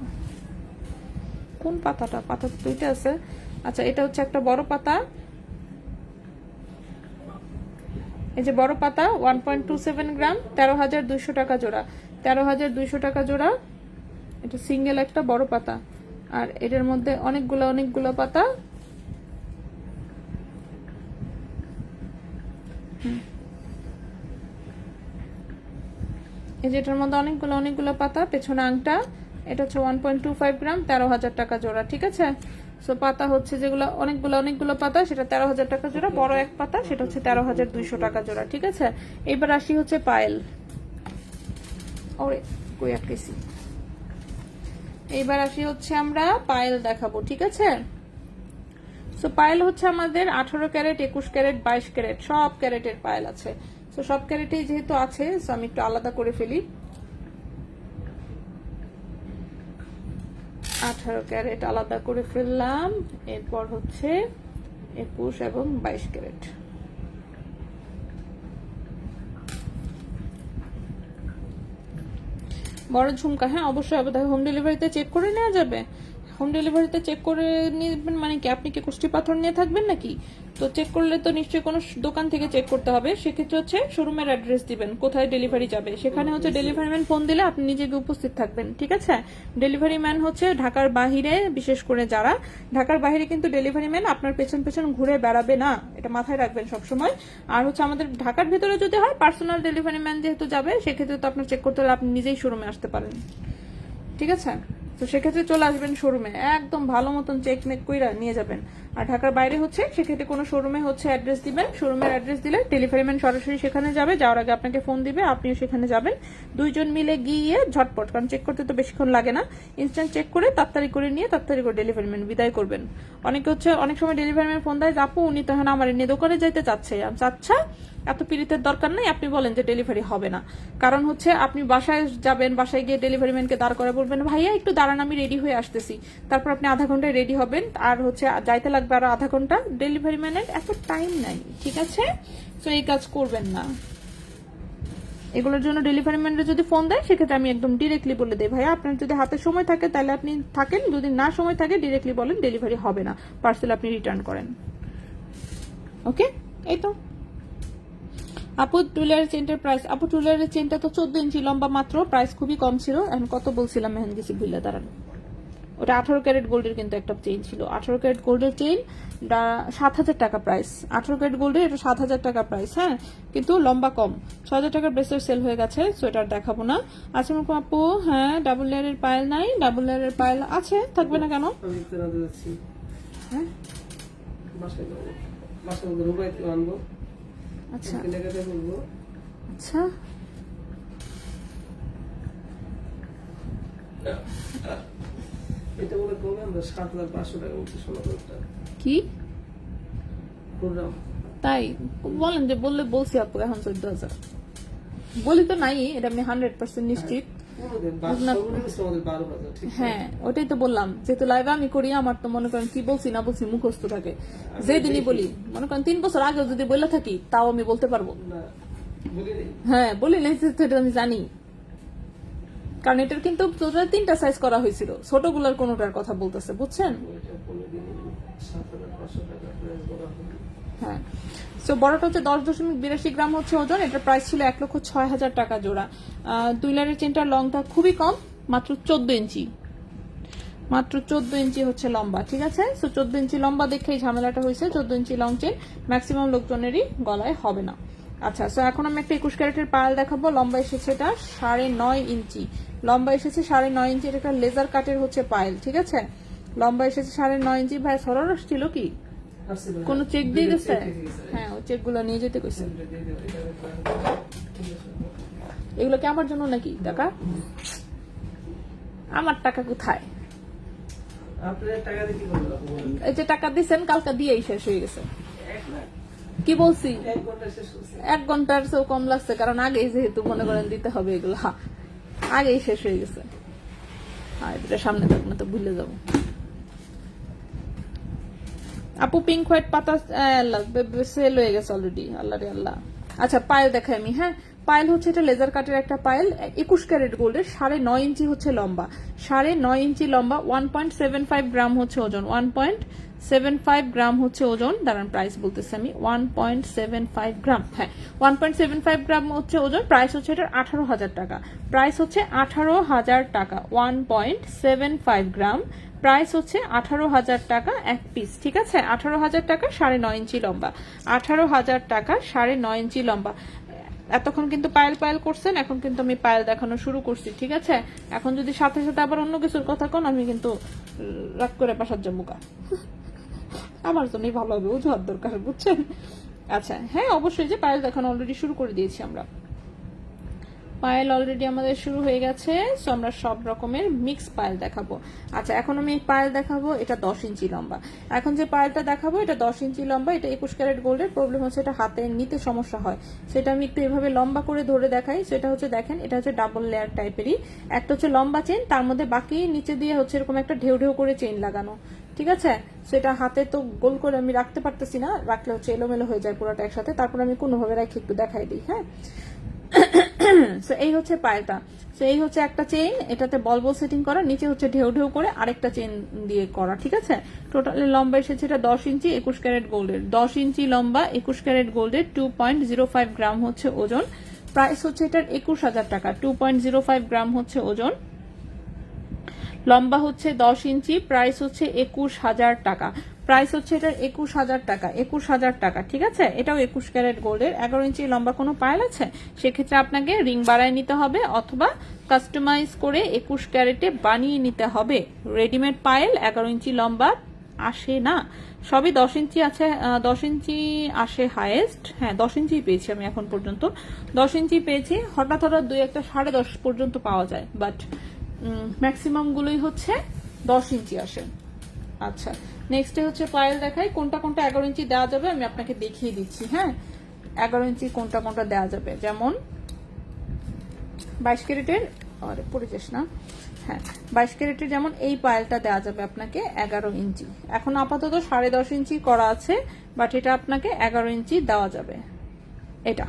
কোন পাতাটা? পাতা তো দুইটা আছে। আচ্ছা, এটা হচ্ছে একটা বড় পাতা। এই যে বড় পাতা, 1.27 গ্রাম, 13,200 টাকা জোড়া। 13,200 টাকা জোড়া। এটা সিঙ্গেল একটা বড় পাতা, আর এটার মধ্যে অনেকগুলো পাতা। এই যে এটার মধ্যে অনেকগুলো পাতা, পেছনে আংটা। এটা হচ্ছে 1.25 গ্রাম, 13,000 টাকা জোড়া, ঠিক আছে? সো পাতা হচ্ছে যেগুলো অনেকগুলো পাতা, সেটা 13,000 টাকা জোড়া। বড় এক পাতা, সেটা হচ্ছে 13,200 টাকা জোড়া, ঠিক আছে? এবার আসি হচ্ছে পায়েল। ওরে কই আটকেছি। এইবার আসি হচ্ছে আমরা পায়েল দেখাবো, ঠিক আছে? সো পায়েল হচ্ছে আমাদের 18 ক্যারেট, 21 ক্যারেট, 22 ক্যারেট, সব ক্যারেটের পায়েল আছে। সো সব ক্যারেটেই যেহেতু আছে, সো আমি একটু আলাদা করে ফেলি। 18 ক্যারেট আলাদা করে ফেললাম। এরপর হচ্ছে 21 এবং 22 ক্যারেট। বড় ঝুমকা, হ্যাঁ অবশ্যই। হোম ডেলিভারিতে চেক করে নেওয়া যাবে। হোম ডেলিভারিতে চেক করে নেবেন মানে কি? আপনি কি কুষ্টি পাথর নিয়ে থাকবেন নাকি? তো চেক করলে তো নিশ্চয়ই কোনো দোকান থেকে চেক করতে হবে। সেক্ষেত্রে হচ্ছে শোরুমের অ্যাড্রেস দিবেন, কোথায় ডেলিভারি যাবে। সেখানে হচ্ছে ডেলিভারি ম্যান ফোন দিলে আপনি নিজেকে উপস্থিত থাকবেন, ঠিক আছে? ডেলিভারি ম্যান হচ্ছে ঢাকার বাহিরে, বিশেষ করে যারা ঢাকার বাহিরে, কিন্তু ডেলিভারি ম্যান আপনার পেছন ঘুরে বেড়াবে না, এটা মাথায় রাখবেন সবসময়। আর হচ্ছে আমাদের ঢাকার ভেতরে যদি হয়, পার্সোনাল ডেলিভারি ম্যান যেহেতু যাবে, সেক্ষেত্রে তো আপনার চেক করতে হলে আপনি নিজেই শোরুমে আসতে পারেন, ঠিক আছে? তো সেক্ষেত্রে চলে আসবেন শোরুমে, একদম ভালো মতন চেক মেক কইরা নিয়ে যাবেন। আর ঢাকার বাইরে হচ্ছে সেক্ষেত্রে কোনো শোরুমে হচ্ছে অ্যাড্রেস দিবেন। শোরুমের অ্যাড্রেস দিলে ডেলিভারি ম্যান সরাসরি সেখানে যাবে, যাওয়ার আগে আপনাকে ফোন দিবে, আপনিও সেখানে যাবেন। দুইজন মিলে গিয়ে ঝটপট, কারণ চেক করতে তো বেশিক্ষণ লাগে না, ইনস্ট্যান্ট চেক করে তাড়াতাড়ি করে নিয়ে তাড়াতাড়ি করে ডেলিভারি ম্যান বিদায় করবেন। অনেকে হচ্ছে অনেক সময় ডেলিভারি ম্যান ফোন দেয়, আপু উনি তখন আমার নিয়ে দোকানে যাইতে চাচ্ছে। আচ্ছা, এত পীড়িতের দরকার নেই, আপনি বলেন যে ডেলিভারি হবে না। কারণ হচ্ছে আপনি বাসায় যাবেন, বাসায় গিয়ে ডেলিভারি ম্যানকে দাঁড় করে বলবেন, ভাইয়া একটু দাঁড়ান আমি রেডি হয়ে আসতেছি। তারপর আপনি আধা ঘন্টায় রেডি হবেন, আর হচ্ছে যাইতে লাগবে আরো আধা ঘন্টা। ডেলিভারি ম্যানের এত টাইম নাই, ঠিক আছে? তো এই কাজ করবেন না। এগুলোর জন্য ডেলিভারি ম্যানরা যদি ফোন দেয়, সেক্ষেত্রে আমি একদম ডিরেক্টলি বলে দেই, ভাইয়া আপনার যদি হাতে সময় থাকে তাহলে আপনি থাকেন, যদি না সময় থাকে ডিরেক্টলি বলেন ডেলিভারি হবে না, পার্সেল আপনি রিটার্ন করেন। ওকে, এই তো। আপু টুইলারের চেনটার প্রাইস, আপু টুইলারের চেনটা তো 14 ইঞ্চি লম্বা মাত্র, প্রাইস খুবই কম ছিল। এখন কত বলছিলাম মেহেন্দিসি ভুলে দাঁড়ান। ওটা 18 ক্যারেট গোল্ডের কিন্তু একটা চেইন ছিল, 18 ক্যারেট গোল্ডের চেইন, 7,000 টাকা প্রাইস। 18 ক্যারেট গোল্ডের এটা 7,000 টাকা প্রাইস, হ্যাঁ, কিন্তু লম্বা কম। 6,000 টাকার ব্রেসলেট সেল হয়ে গেছে, সো এটা দেখাবো না। আসসালামু আপু, হ্যাঁ ডাবল লেয়ারের পায়েল নাই? ডাবল লেয়ারের পায়েল আছে, থাকবে না কেন? আমি যাচ্ছি, হ্যাঁ বাসায় যাবো। মাসের মধ্যে রুবাই থেকে আনবো, আচ্ছা কেনাকাটা করবো। আচ্ছা এটা বলে কমে আমরা 7,500 টাকা মতো সোনা করতে কি প্রোগ্রাম। তাই বলেন যে বললে বলছি আপু এখন 14,000 বলি তো নাই, এটা আমি 100% নিশ্চিত। হ্যাঁ ওটাই তো বললাম, যেহেতু লাইভ আমি করি আমার তো মনে করেন কি বলছি না বলছি মুখস্থ থাকে, যেদিনই বলি মনে করেন 3 বছর আগেও যদি বলে থাকি তাও আমি বলতে পারবো। হ্যাঁ বলি নাই সেটা আমি জানি, কারণ এটার কিন্তু টোটাল 3টা সাইজ করা হয়েছিল, ছোটগুলোর কোনোটার কথা বলতেছে বুঝছেন। হ্যাঁ সো বড়টা হচ্ছে 10.82 গ্রাম হচ্ছে ওজন, এটার প্রাইস ছিল 1,06,000 টাকা জোড়া। 2 লাইনের চেনটার লংটা খুবই কম, মাত্র 14 ইঞ্চি, মাত্র 14 ইঞ্চি হচ্ছে লম্বা। ঠিক আছে, সো 14 ইঞ্চি লম্বা দেখেই ঝামেলাটা হয়েছে। 14 ইঞ্চি লং চেন ম্যাক্সিমাম লোকজনেরই গলায় হবে না। আচ্ছা সো এখন আমি একটা 21 ক্যারেটের পায়েল দেখাবো। লম্বা এসেছে এটা 9.5 ইঞ্চি, লম্বা এসেছে 9.5 ইঞ্চি। এটা একটা লেজার কাটের হচ্ছে পায়েল। ঠিক আছে, লম্বা এসেছে 9.5 ইঞ্চি। ভাই সরস ছিল কি কোন চেক দিয়ে গেছে? হ্যাঁ ও চেক গুলো নিয়ে যেতে কইছে। এগুলো কি আমার জন্য নাকি টাকা? আমার টাকা কোথায়? এই যে টাকা দিচ্ছেন কালকে দিয়েই শেষ হয়ে গেছে। কি বলছি 1 ঘন্টার চেয়েও কম লাগছে, কারণ আগেই যেহেতু মনে করেন দিতে হবে এগুলো, আগেই শেষ হয়ে গেছে। এটা সামনে থাক না তো ভুলে যাবো। আপু পিঙ্ক হোয়াইট পাতা সেল হয়ে গেছে অলরেডি, আল্লাহ রে আল্লাহ। আচ্ছা পায়েল দেখাই আমি। হ্যাঁ পায়েল হচ্ছে এটা লেজার কাটের একটা পায়েল, 21 ক্যারেট গোল্ডের, 9.5 ইঞ্চি হচ্ছে লম্বা, 9.5 ইঞ্চি লম্বা, 1.75 গ্রাম হচ্ছে ওজন, 1.75 গ্রাম হচ্ছে ওজন। দাঁড়ান প্রাইস বলতেছি আমি, 1.75 গ্রাম। হ্যাঁ 1.75 গ্রাম হচ্ছে ওজন। প্রাইস হচ্ছে এটার 18,000 টাকা, প্রাইস হচ্ছে 18,000 টাকা। 1.75 গ্রাম, প্রাইস হচ্ছে 18,000 টাকা এক পিস। ঠিক আছে, 18,000 টাকা, 9.5 ইঞ্চি লম্বা, 18,000 টাকা, 9.5 ইঞ্চি লম্বা। এতক্ষণ কিন্তু পায়েল পায়েল করছেন, এখন কিন্তু আমি পায়েল দেখানো শুরু করছি। ঠিক আছে, এখন যদি সাথে সাথে আবার অন্য কিছুর কথা কোন আমি কিন্তু রাগ করে পাশার জমুকা, আমার জন্যই ভালো হবে, অজুহাত দরকার বুঝছেন। আচ্ছা হ্যাঁ অবশ্যই যে পায়েল দেখানো অলরেডি শুরু করে দিয়েছি আমরা, পায়েল অলরেডি আমাদের শুরু হয়ে গেছে। সো আমরা সব রকমের মিক্স পায়েল দেখাবো। আচ্ছা এখন আমি পায়েল দেখাবো, এটা 10 ইঞ্চি লম্বা। এখন যে পায়েলটা দেখাবো এটা 10 ইঞ্চি লম্বা, এটা 21 ক্যারেট গোল্ডের। প্রবলেম হচ্ছে এটা হাতে নিতে সমস্যা হয়, সেটা আমি একটু এভাবে লম্বা করে ধরে দেখাই। সেটা হচ্ছে দেখেন এটা হচ্ছে ডাবল লেয়ার টাইপেরই, একটা হচ্ছে লম্বা চেন, তার মধ্যে বাকি নিচে দিয়ে হচ্ছে এরকম একটা ঢেউ ঢেউ করে চেন লাগানো। ঠিক আছে, সেটা হাতে তো গোল করে আমি রাখতে পারতেছি না, রাখলে হচ্ছে এলোমেলো হয়ে যায় পুরোটা একসাথে। তারপর আমি কোনোভাবে রাখি একটু দেখাই দিই। হ্যাঁ সো এই হচ্ছে পায়েলটা। সো এই হচ্ছে একটা চেইন, এটাতে বল বল সেটিং করা, নিচে হচ্ছে ঢেউ ঢেউ করে আরেকটা চেইন দিয়ে করা। ঠিক আছে, টোটালি লম্বা এসেছে এটা 10 ইঞ্চি 21 ক্যারেট গোল্ডের, 10 ইঞ্চি লম্বা 21 ক্যারেট গোল্ডের, 2.05 গ্রাম হচ্ছে ওজন। প্রাইস হচ্ছে এটার 21,000 টাকা, 2.05 গ্রাম হচ্ছে ওজন, লম্বা হচ্ছে 10 ইঞ্চি, প্রাইস হচ্ছে 21,000 টাকা, প্রাইস হচ্ছে এটার 21,000 টাকা, 21,000 টাকা। ঠিক আছে, এটাও 21 ক্যারেট গোল্ডের। 11 ইঞ্চি লম্বা কোনো পায়েল আছে, সেক্ষেত্রে আপনাকে রিং বাড়ায় নিতে হবে অথবা কাস্টমাইজ করে 21 ক্যারেটে বানিয়ে নিতে হবে। রেডিমেড পায়েল 11 ইঞ্চি লম্বা আসে না, সবই 10 ইঞ্চি আছে, 10 ইঞ্চি আসে হাইয়েস্ট। হ্যাঁ 10 ইঞ্চি পেয়েছি আমি এখন পর্যন্ত, 10 ইঞ্চি পেয়েছি। হঠাৎ হঠাৎ 2-1টা 10.5 পর্যন্ত পাওয়া যায়, বাট ম্যাক্সিমাম গুলোই হচ্ছে 10 ইঞ্চি আসে। আচ্ছা নেক্সটে হচ্ছে পায়েল দেখাই, কোনটা কোনটা 11 ইঞ্চি দেওয়া যাবে আমি আপনাকে দেখিয়ে দিচ্ছি। হ্যাঁ 11 ইঞ্চি কোনটা কোনটা দেওয়া যাবে, যেমন 22 ক্যারেটের, আরে পড়ে যাস না। হ্যাঁ 22 ক্যারেটের যেমন এই পায়েলটা দেওয়া যাবে আপনাকে 11 ইঞ্চি। এখন আপাতত 10.5 ইঞ্চি করা আছে, বাট এটা আপনাকে 11 ইঞ্চি দেওয়া যাবে এটা।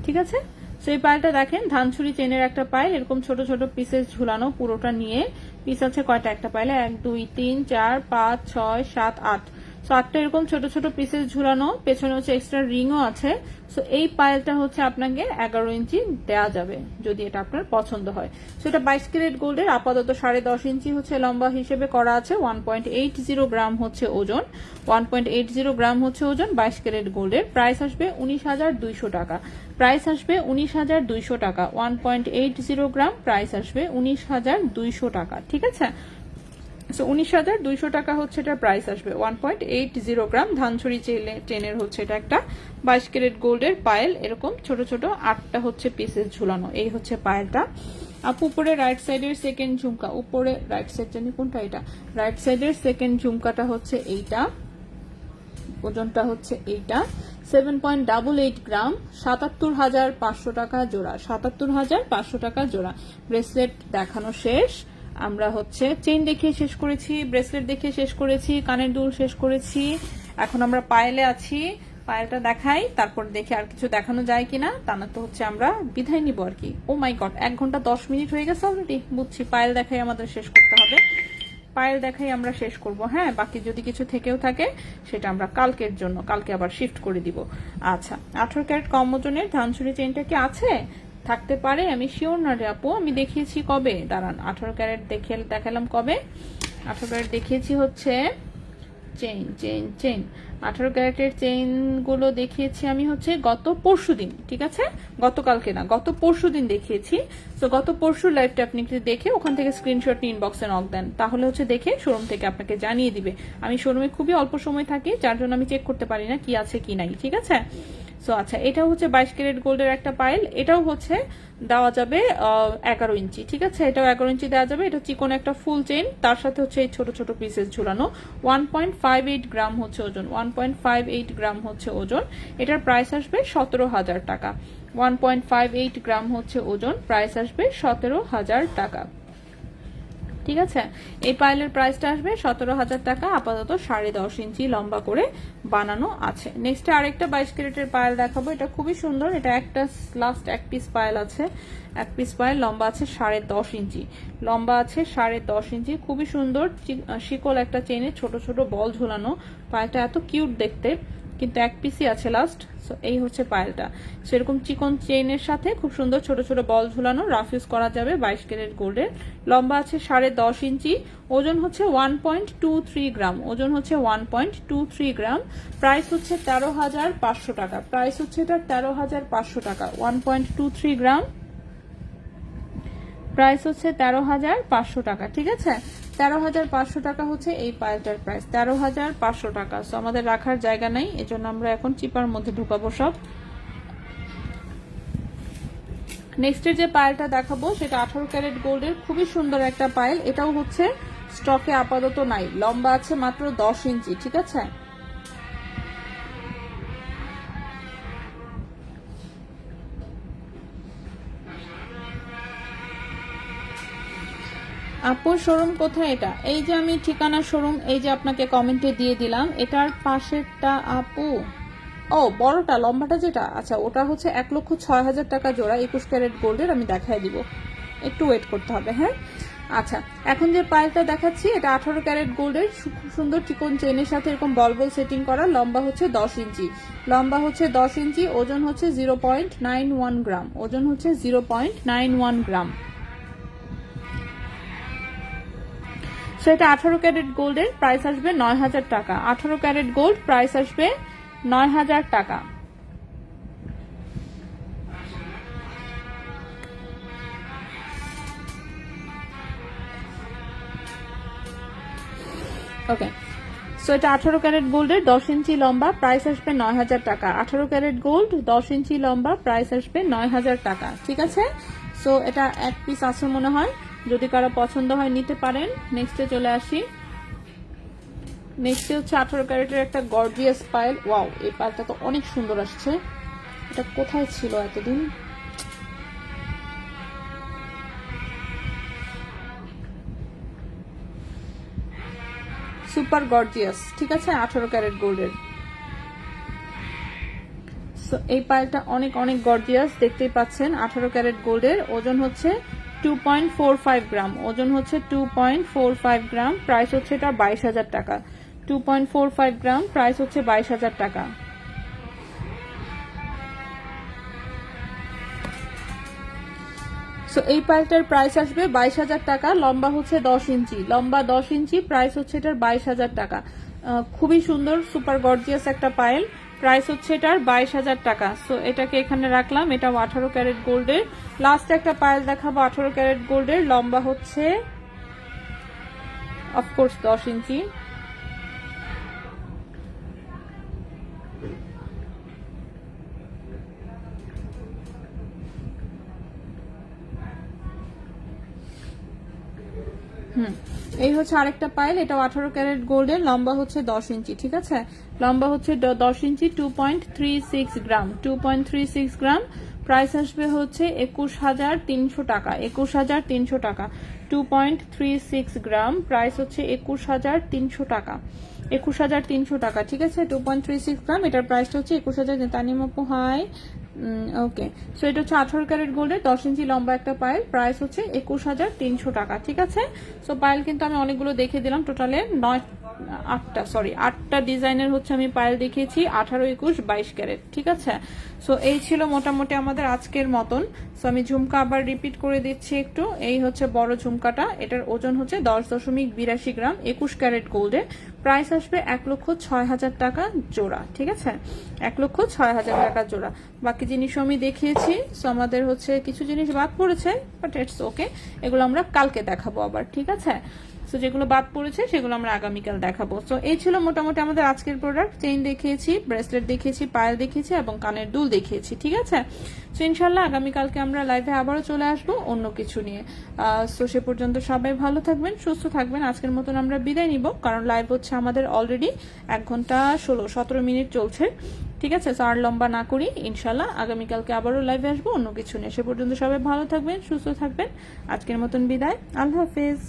ঠিক আছে, সেই পায়েলটা দেখেন ধানছুরি চেনের একটা পায়েল, এরকম ছোট ছোট পিসেস ঝুলানো, পুরোটা নিয়ে পিস আছে কয়টা একটা পায়েলে, 1 2 3 4 5 6 7 8, সো 8টা এরকম ছোট ছোট পিসেস ঝুলানো, পেছনে হচ্ছে এক্সট্রা রিংও আছে। সো এই পায়েলটা হচ্ছে আপনাকে 11 ইঞ্চি দেওয়া যাবে যদি এটা আপনার পছন্দ হয়। সো এটা 22 ক্যারেট গোল্ডের, আপাতত 10.5 ইঞ্চি হচ্ছে লম্বা হিসেবে করা আছে, 1.80 গ্রাম হচ্ছে ওজন, 1.80 গ্রাম হচ্ছে ওজন, 22 ক্যারেট গোল্ডের। প্রাইস আসবে 19,200 টাকা, প্রাইস আসবে 19,200 টাকা, 1.80 গ্রাম, প্রাইস আসবে 19,200 টাকা। ঠিক আছে, সো 19,200 টাকা হচ্ছে এটা প্রাইস আসবে। 1.80 গ্রাম ধানছড়ি চেনের হচ্ছে এটা একটা 22 ক্যারেট গোল্ডের পায়েল, এরকম ছোট ছোট 8টা হচ্ছে পিসেস ঝুলানো। এই হচ্ছে পায়েলটা। আপু উপরে রাইট সাইডের সেকেন্ড ঝুমকা, উপরে রাইট সাইড জানি কোনটা, এটা রাইট সাইডের সেকেন্ড ঝুমকাটা হচ্ছে এইটা, ওজনটা হচ্ছে এইটা 7.88 গ্রাম, 77,500 টাকা জোড়া, 77,500 টাকা জোড়া। ব্রেসলেট দেখানো শেষ, আমরা হচ্ছে চেইন দেখিয়ে শেষ করেছি, ব্রেসলেট দেখিয়ে শেষ করেছি, কানের দুল শেষ করেছি, এখন আমরা পায়েলে আছি। পায়েলটা দেখাই, তারপর দেখে আর কিছু দেখানো যায় কিনা, তা না তো হচ্ছে আমরা বিদায় নিব আর কি। ও মাই গড, 1 ঘন্টা 10 মিনিট হয়ে গেছে অলরেডি, বুঝছি। পায়েল দেখাই আমাদের শেষ করতে হবে, পায়েল দেখাই আমরা শেষ করব। হ্যাঁ, বাকি যদি কিছু থেকেও থাকে সেটা আমরা কালকের জন্য, কালকে আবার শিফট করে দিব। আচ্ছা, 18 ক্যারেট কম ওজনের ধানছড়ি চেইনটা কি আছে? থাকতে পারে, আমি শিওর না রে আপু। আমি দেখিয়েছি কবে, দাঁড়ান, 18 ক্যারেট দেখালাম কবে? 18 ক্যারেট দেখিয়েছি হচ্ছে চেইন চেইন চেইন 18 ক্যারেটের চেইন গুলো দেখিয়েছি আমি হচ্ছে গত পরশুদিন, ঠিক আছে? গতকালকে না, গত পরশুদিন দেখিয়েছি। তো গত পরশু লাইভটা আপনি দেখে ওখান থেকে স্ক্রিনশট নিয়ে ইনবক্সে নক দেন, তাহলে হচ্ছে দেখে শোরুম থেকে আপনাকে জানিয়ে দিবে। আমি শোরুমে খুবই অল্প সময় থাকি, যার জন্য আমি চেক করতে পারি না কি আছে কি নাই, ঠিক আছে? সো আচ্ছা, এটা হচ্ছে 22 ক্যারেট গোল্ডের একটা পাইল, এটাও হচ্ছে দেওয়া যাবে 11 ইঞ্চি, ঠিক আছে? এটাও 11 ইঞ্চি দেওয়া যাবে। এটা চিকন একটা ফুল চেইন, তার সাথে হচ্ছে এই ছোট ছোট পিসেস ঝুলানো। 1.58 গ্রাম হচ্ছে ওজন, 1.58 গ্রাম হচ্ছে ওজন। এটার প্রাইস আসবে 17,000 টাকা। 1.58 গ্রাম হচ্ছে ওজন, প্রাইস আসবে 17,000 টাকা, ঠিক আছে? এই পাইলের প্রাইসটা আসবে 17,000 টাকা। আপাতত 10.5 ইঞ্চি লম্বা করে বানানো আছে। নেক্সট আরেকটা 22 ক্যারেটের পায়েল দেখাবো, এটা খুবই সুন্দর। এটা একটা লাস্ট এক পিস পায়েল আছে, এক পিস পায়েল, লম্বা আছে 10.5 ইঞ্চি, লম্বা আছে 10.5 ইঞ্চি, খুবই সুন্দর। শিকল একটা চেইনে ছোট ছোট বল ঝুলানো, পায়েলটা এত কিউট দেখতে, কিন্তু এক পিসই আছে লাস্ট। সো এই হচ্ছে পায়েলটা, সেরকম চিকন চেইনের সাথে খুব সুন্দর ছোট ছোট বল ঝুলানো, রাফ ইউজ করা যাবে। 22 ক্যারেট গোল্ডের, লম্বা আছে 10.5 ইঞ্চি, ওজন হচ্ছে 1.23 গ্রাম, ওজন হচ্ছে 1.23 গ্রাম। প্রাইস হচ্ছে 13,500 টাকা, প্রাইস হচ্ছে এটা 13,500 টাকা। 1.23 গ্রাম, প্রাইস হচ্ছে 13,500 টাকা, ঠিক আছে? 13,500 টাকা হচ্ছে এই পায়েলটার প্রাইস, 13,500 টাকা। সো আমাদের রাখার জায়গা নাই, এজন্য আমরা এখন চিপার মধ্যে ঢুকাবো সব। নেক্সটের যে পায়েলটা দেখাবো সেটা 18 ক্যারেট গোল্ডের, খুবই সুন্দর একটা পায়েল। এটাও হচ্ছে স্টকে আপাতত নাই, লম্বা আছে মাত্র 10 ইঞ্চি, ঠিক আছে? আপুর শোরুম কোথায়? এটা এই যে আমি ঠিকানা শোরুম এই যে আপনাকে কমেন্টে দিয়ে দিলাম, এটার পাশেরটা আপু। ও বড়টা লম্বাটা যেটা, আচ্ছা ওটা হচ্ছে 1,06,000 টাকা জোড়া, 21 ক্যারেট গোল্ডের। আমি দেখাই দিব, একটু ওয়েট করতে হবে। হ্যাঁ, আচ্ছা, এখন যে পাইলটা দেখাচ্ছি এটা 18 ক্যারেট গোল্ডের, খুব সুন্দর চিকন চেইনের সাথে এরকম বল বল সেটিং করা, লম্বা হচ্ছে 10 ইঞ্চি, লম্বা হচ্ছে 10 ইঞ্চি, ওজন হচ্ছে 0.91 গ্রাম, ওজন হচ্ছে 0.91 গ্রাম। সেটা 18 ক্যারেট গোল্ডের, প্রাইস আসবে 9,000 টাকা। 18 ক্যারেট গোল্ড, প্রাইস আসবে 9,000 টাকা। ওকে, সো এটা 18 ক্যারেট গোল্ডের, 10 ইঞ্চি লম্বা, প্রাইস আসবে 9,000 টাকা। 18 ক্যারেট গোল্ড, 10 ইঞ্চি লম্বা, প্রাইস আসবে 9,000 টাকা, ঠিক আছে? সো এটা এক পিস আছে মনে হয়, যদি কারো পছন্দ হয় নিতে পারেন। নেক্সটে চলে আসি, নেক্সটে হচ্ছে 18 ক্যারেটের একটা গর্জিয়াস পাইল। ওয়াও, এই পাইলটা তো অনেক সুন্দর আসছে। এটা কোথায় ছিল এতদিন? সুপার গর্জিয়াস, ঠিক আছে? 18 ক্যারেট গোল্ডের। সো এই পাইলটা অনেক অনেক গর্জিয়াস, দেখতেই পাচ্ছেন। 18 ক্যারেট গোল্ডের, ওজন হচ্ছে 2.45 গ্রাম, ওজন হচ্ছে 2.45 গ্রাম, প্রাইস হচ্ছে এটা 22,000 টাকা। 2.45 গ্রাম, প্রাইস হচ্ছে 22,000 টাকা। সো এই পাইলটার প্রাইস আসবে 22,000 টাকা, লম্বা হচ্ছে 10 ইঞ্চি, লম্বা 10 ইঞ্চি, প্রাইস হচ্ছে এটার 22,000 টাকা। খুবই সুন্দর সুপার গর্জিয়াস একটা পাইল, প্রাইস হচ্ছে এটার 22,000 টাকা। সো এটাকে এখানে রাখলাম, এটাও 18 ক্যারেট গোল্ডের। লাস্ট একটা পাইল দেখাবো 18 ক্যারেট গোল্ডের, লম্বা হচ্ছে অফকোর্স 10 ইঞ্চি। এই হচ্ছে আরেকটা পাইল, এটা 18 ক্যারেট গোল্ডের, লম্বা হচ্ছে 10 ইঞ্চি, ঠিক আছে, লম্বা হচ্ছে 10 ইঞ্চি, 2.36 গ্রাম, 2.36 গ্রাম। প্রাইস আসবে হচ্ছে 21,300 টাকা, 21,300 টাকা। 2.36 গ্রাম, প্রাইস হচ্ছে 21,300 টাকা, 21,300 টাকা, ঠিক আছে। 2.36 গ্রাম, এটার প্রাইসটা হচ্ছে 21,000। তানিম আপু হাই, ওকে। সো এটা হচ্ছে 18 ক্যারেট গোল্ডের 10 ইঞ্চি লম্বা একটা পাইল, প্রাইস হচ্ছে 21,300 টাকা, ঠিক আছে। সো পাইল কিন্তু আমি অনেকগুলো দেখে দিলাম, টোটালে 8টা ডিজাইনের হচ্ছে আমি পাইল দেখিয়েছি, 18, 21, 22 ক্যারেট, ঠিক আছে। সো এই ছিল মোটামুটি আমাদের আজকের মতন। সো আমি ঝুমকা আবার রিপিট করে দিচ্ছি একটু। এই হচ্ছে বড় ঝুমকাটা, এটার ওজন হচ্ছে 10.82 গ্রাম, 21 ক্যারেট গোল্ডে। প্রাইস আসবে 1,06,000 টাকা জোড়া, ঠিক আছে, 1,06,000 টাকা জোড়া। বাকি জিনিসও আমি দেখিয়েছি। সো আমাদের হচ্ছে কিছু জিনিস বাদ পড়েছে, বাট ইটস ওকে, এগুলো আমরা কালকে দেখাবো আবার, ঠিক আছে। সো যেগুলো বাদ পড়েছে সেগুলো আমরা আগামীকাল দেখাবো। সো এই ছিল মোটামুটি আমাদের আজকের প্রোডাক্ট। চেইন দেখিয়েছি, ব্রেসলেট দেখিয়েছি, পায়েল দেখিয়েছি এবং কানের দুল দেখিয়েছি, ঠিক আছে। সো ইনশাল্লাহ আগামীকালকে আমরা লাইভে আবারও চলে আসবো অন্য কিছু নিয়ে। সো সে পর্যন্ত সবাই ভালো থাকবেন, সুস্থ থাকবেন। আজকের মতন আমরা বিদায় নিব, কারণ লাইভ হচ্ছে আমাদের অলরেডি 1 ঘন্টা 17 মিনিট চলছে, ঠিক আছে। সো আর লম্বা না করি, ইনশাল্লাহ আগামীকালকে আবারও লাইভে আসবো অন্য কিছু নিয়ে। সে পর্যন্ত সবাই ভালো থাকবেন, সুস্থ থাকবেন। আজকের মতন বিদায়, আল্লাহ হাফেজ।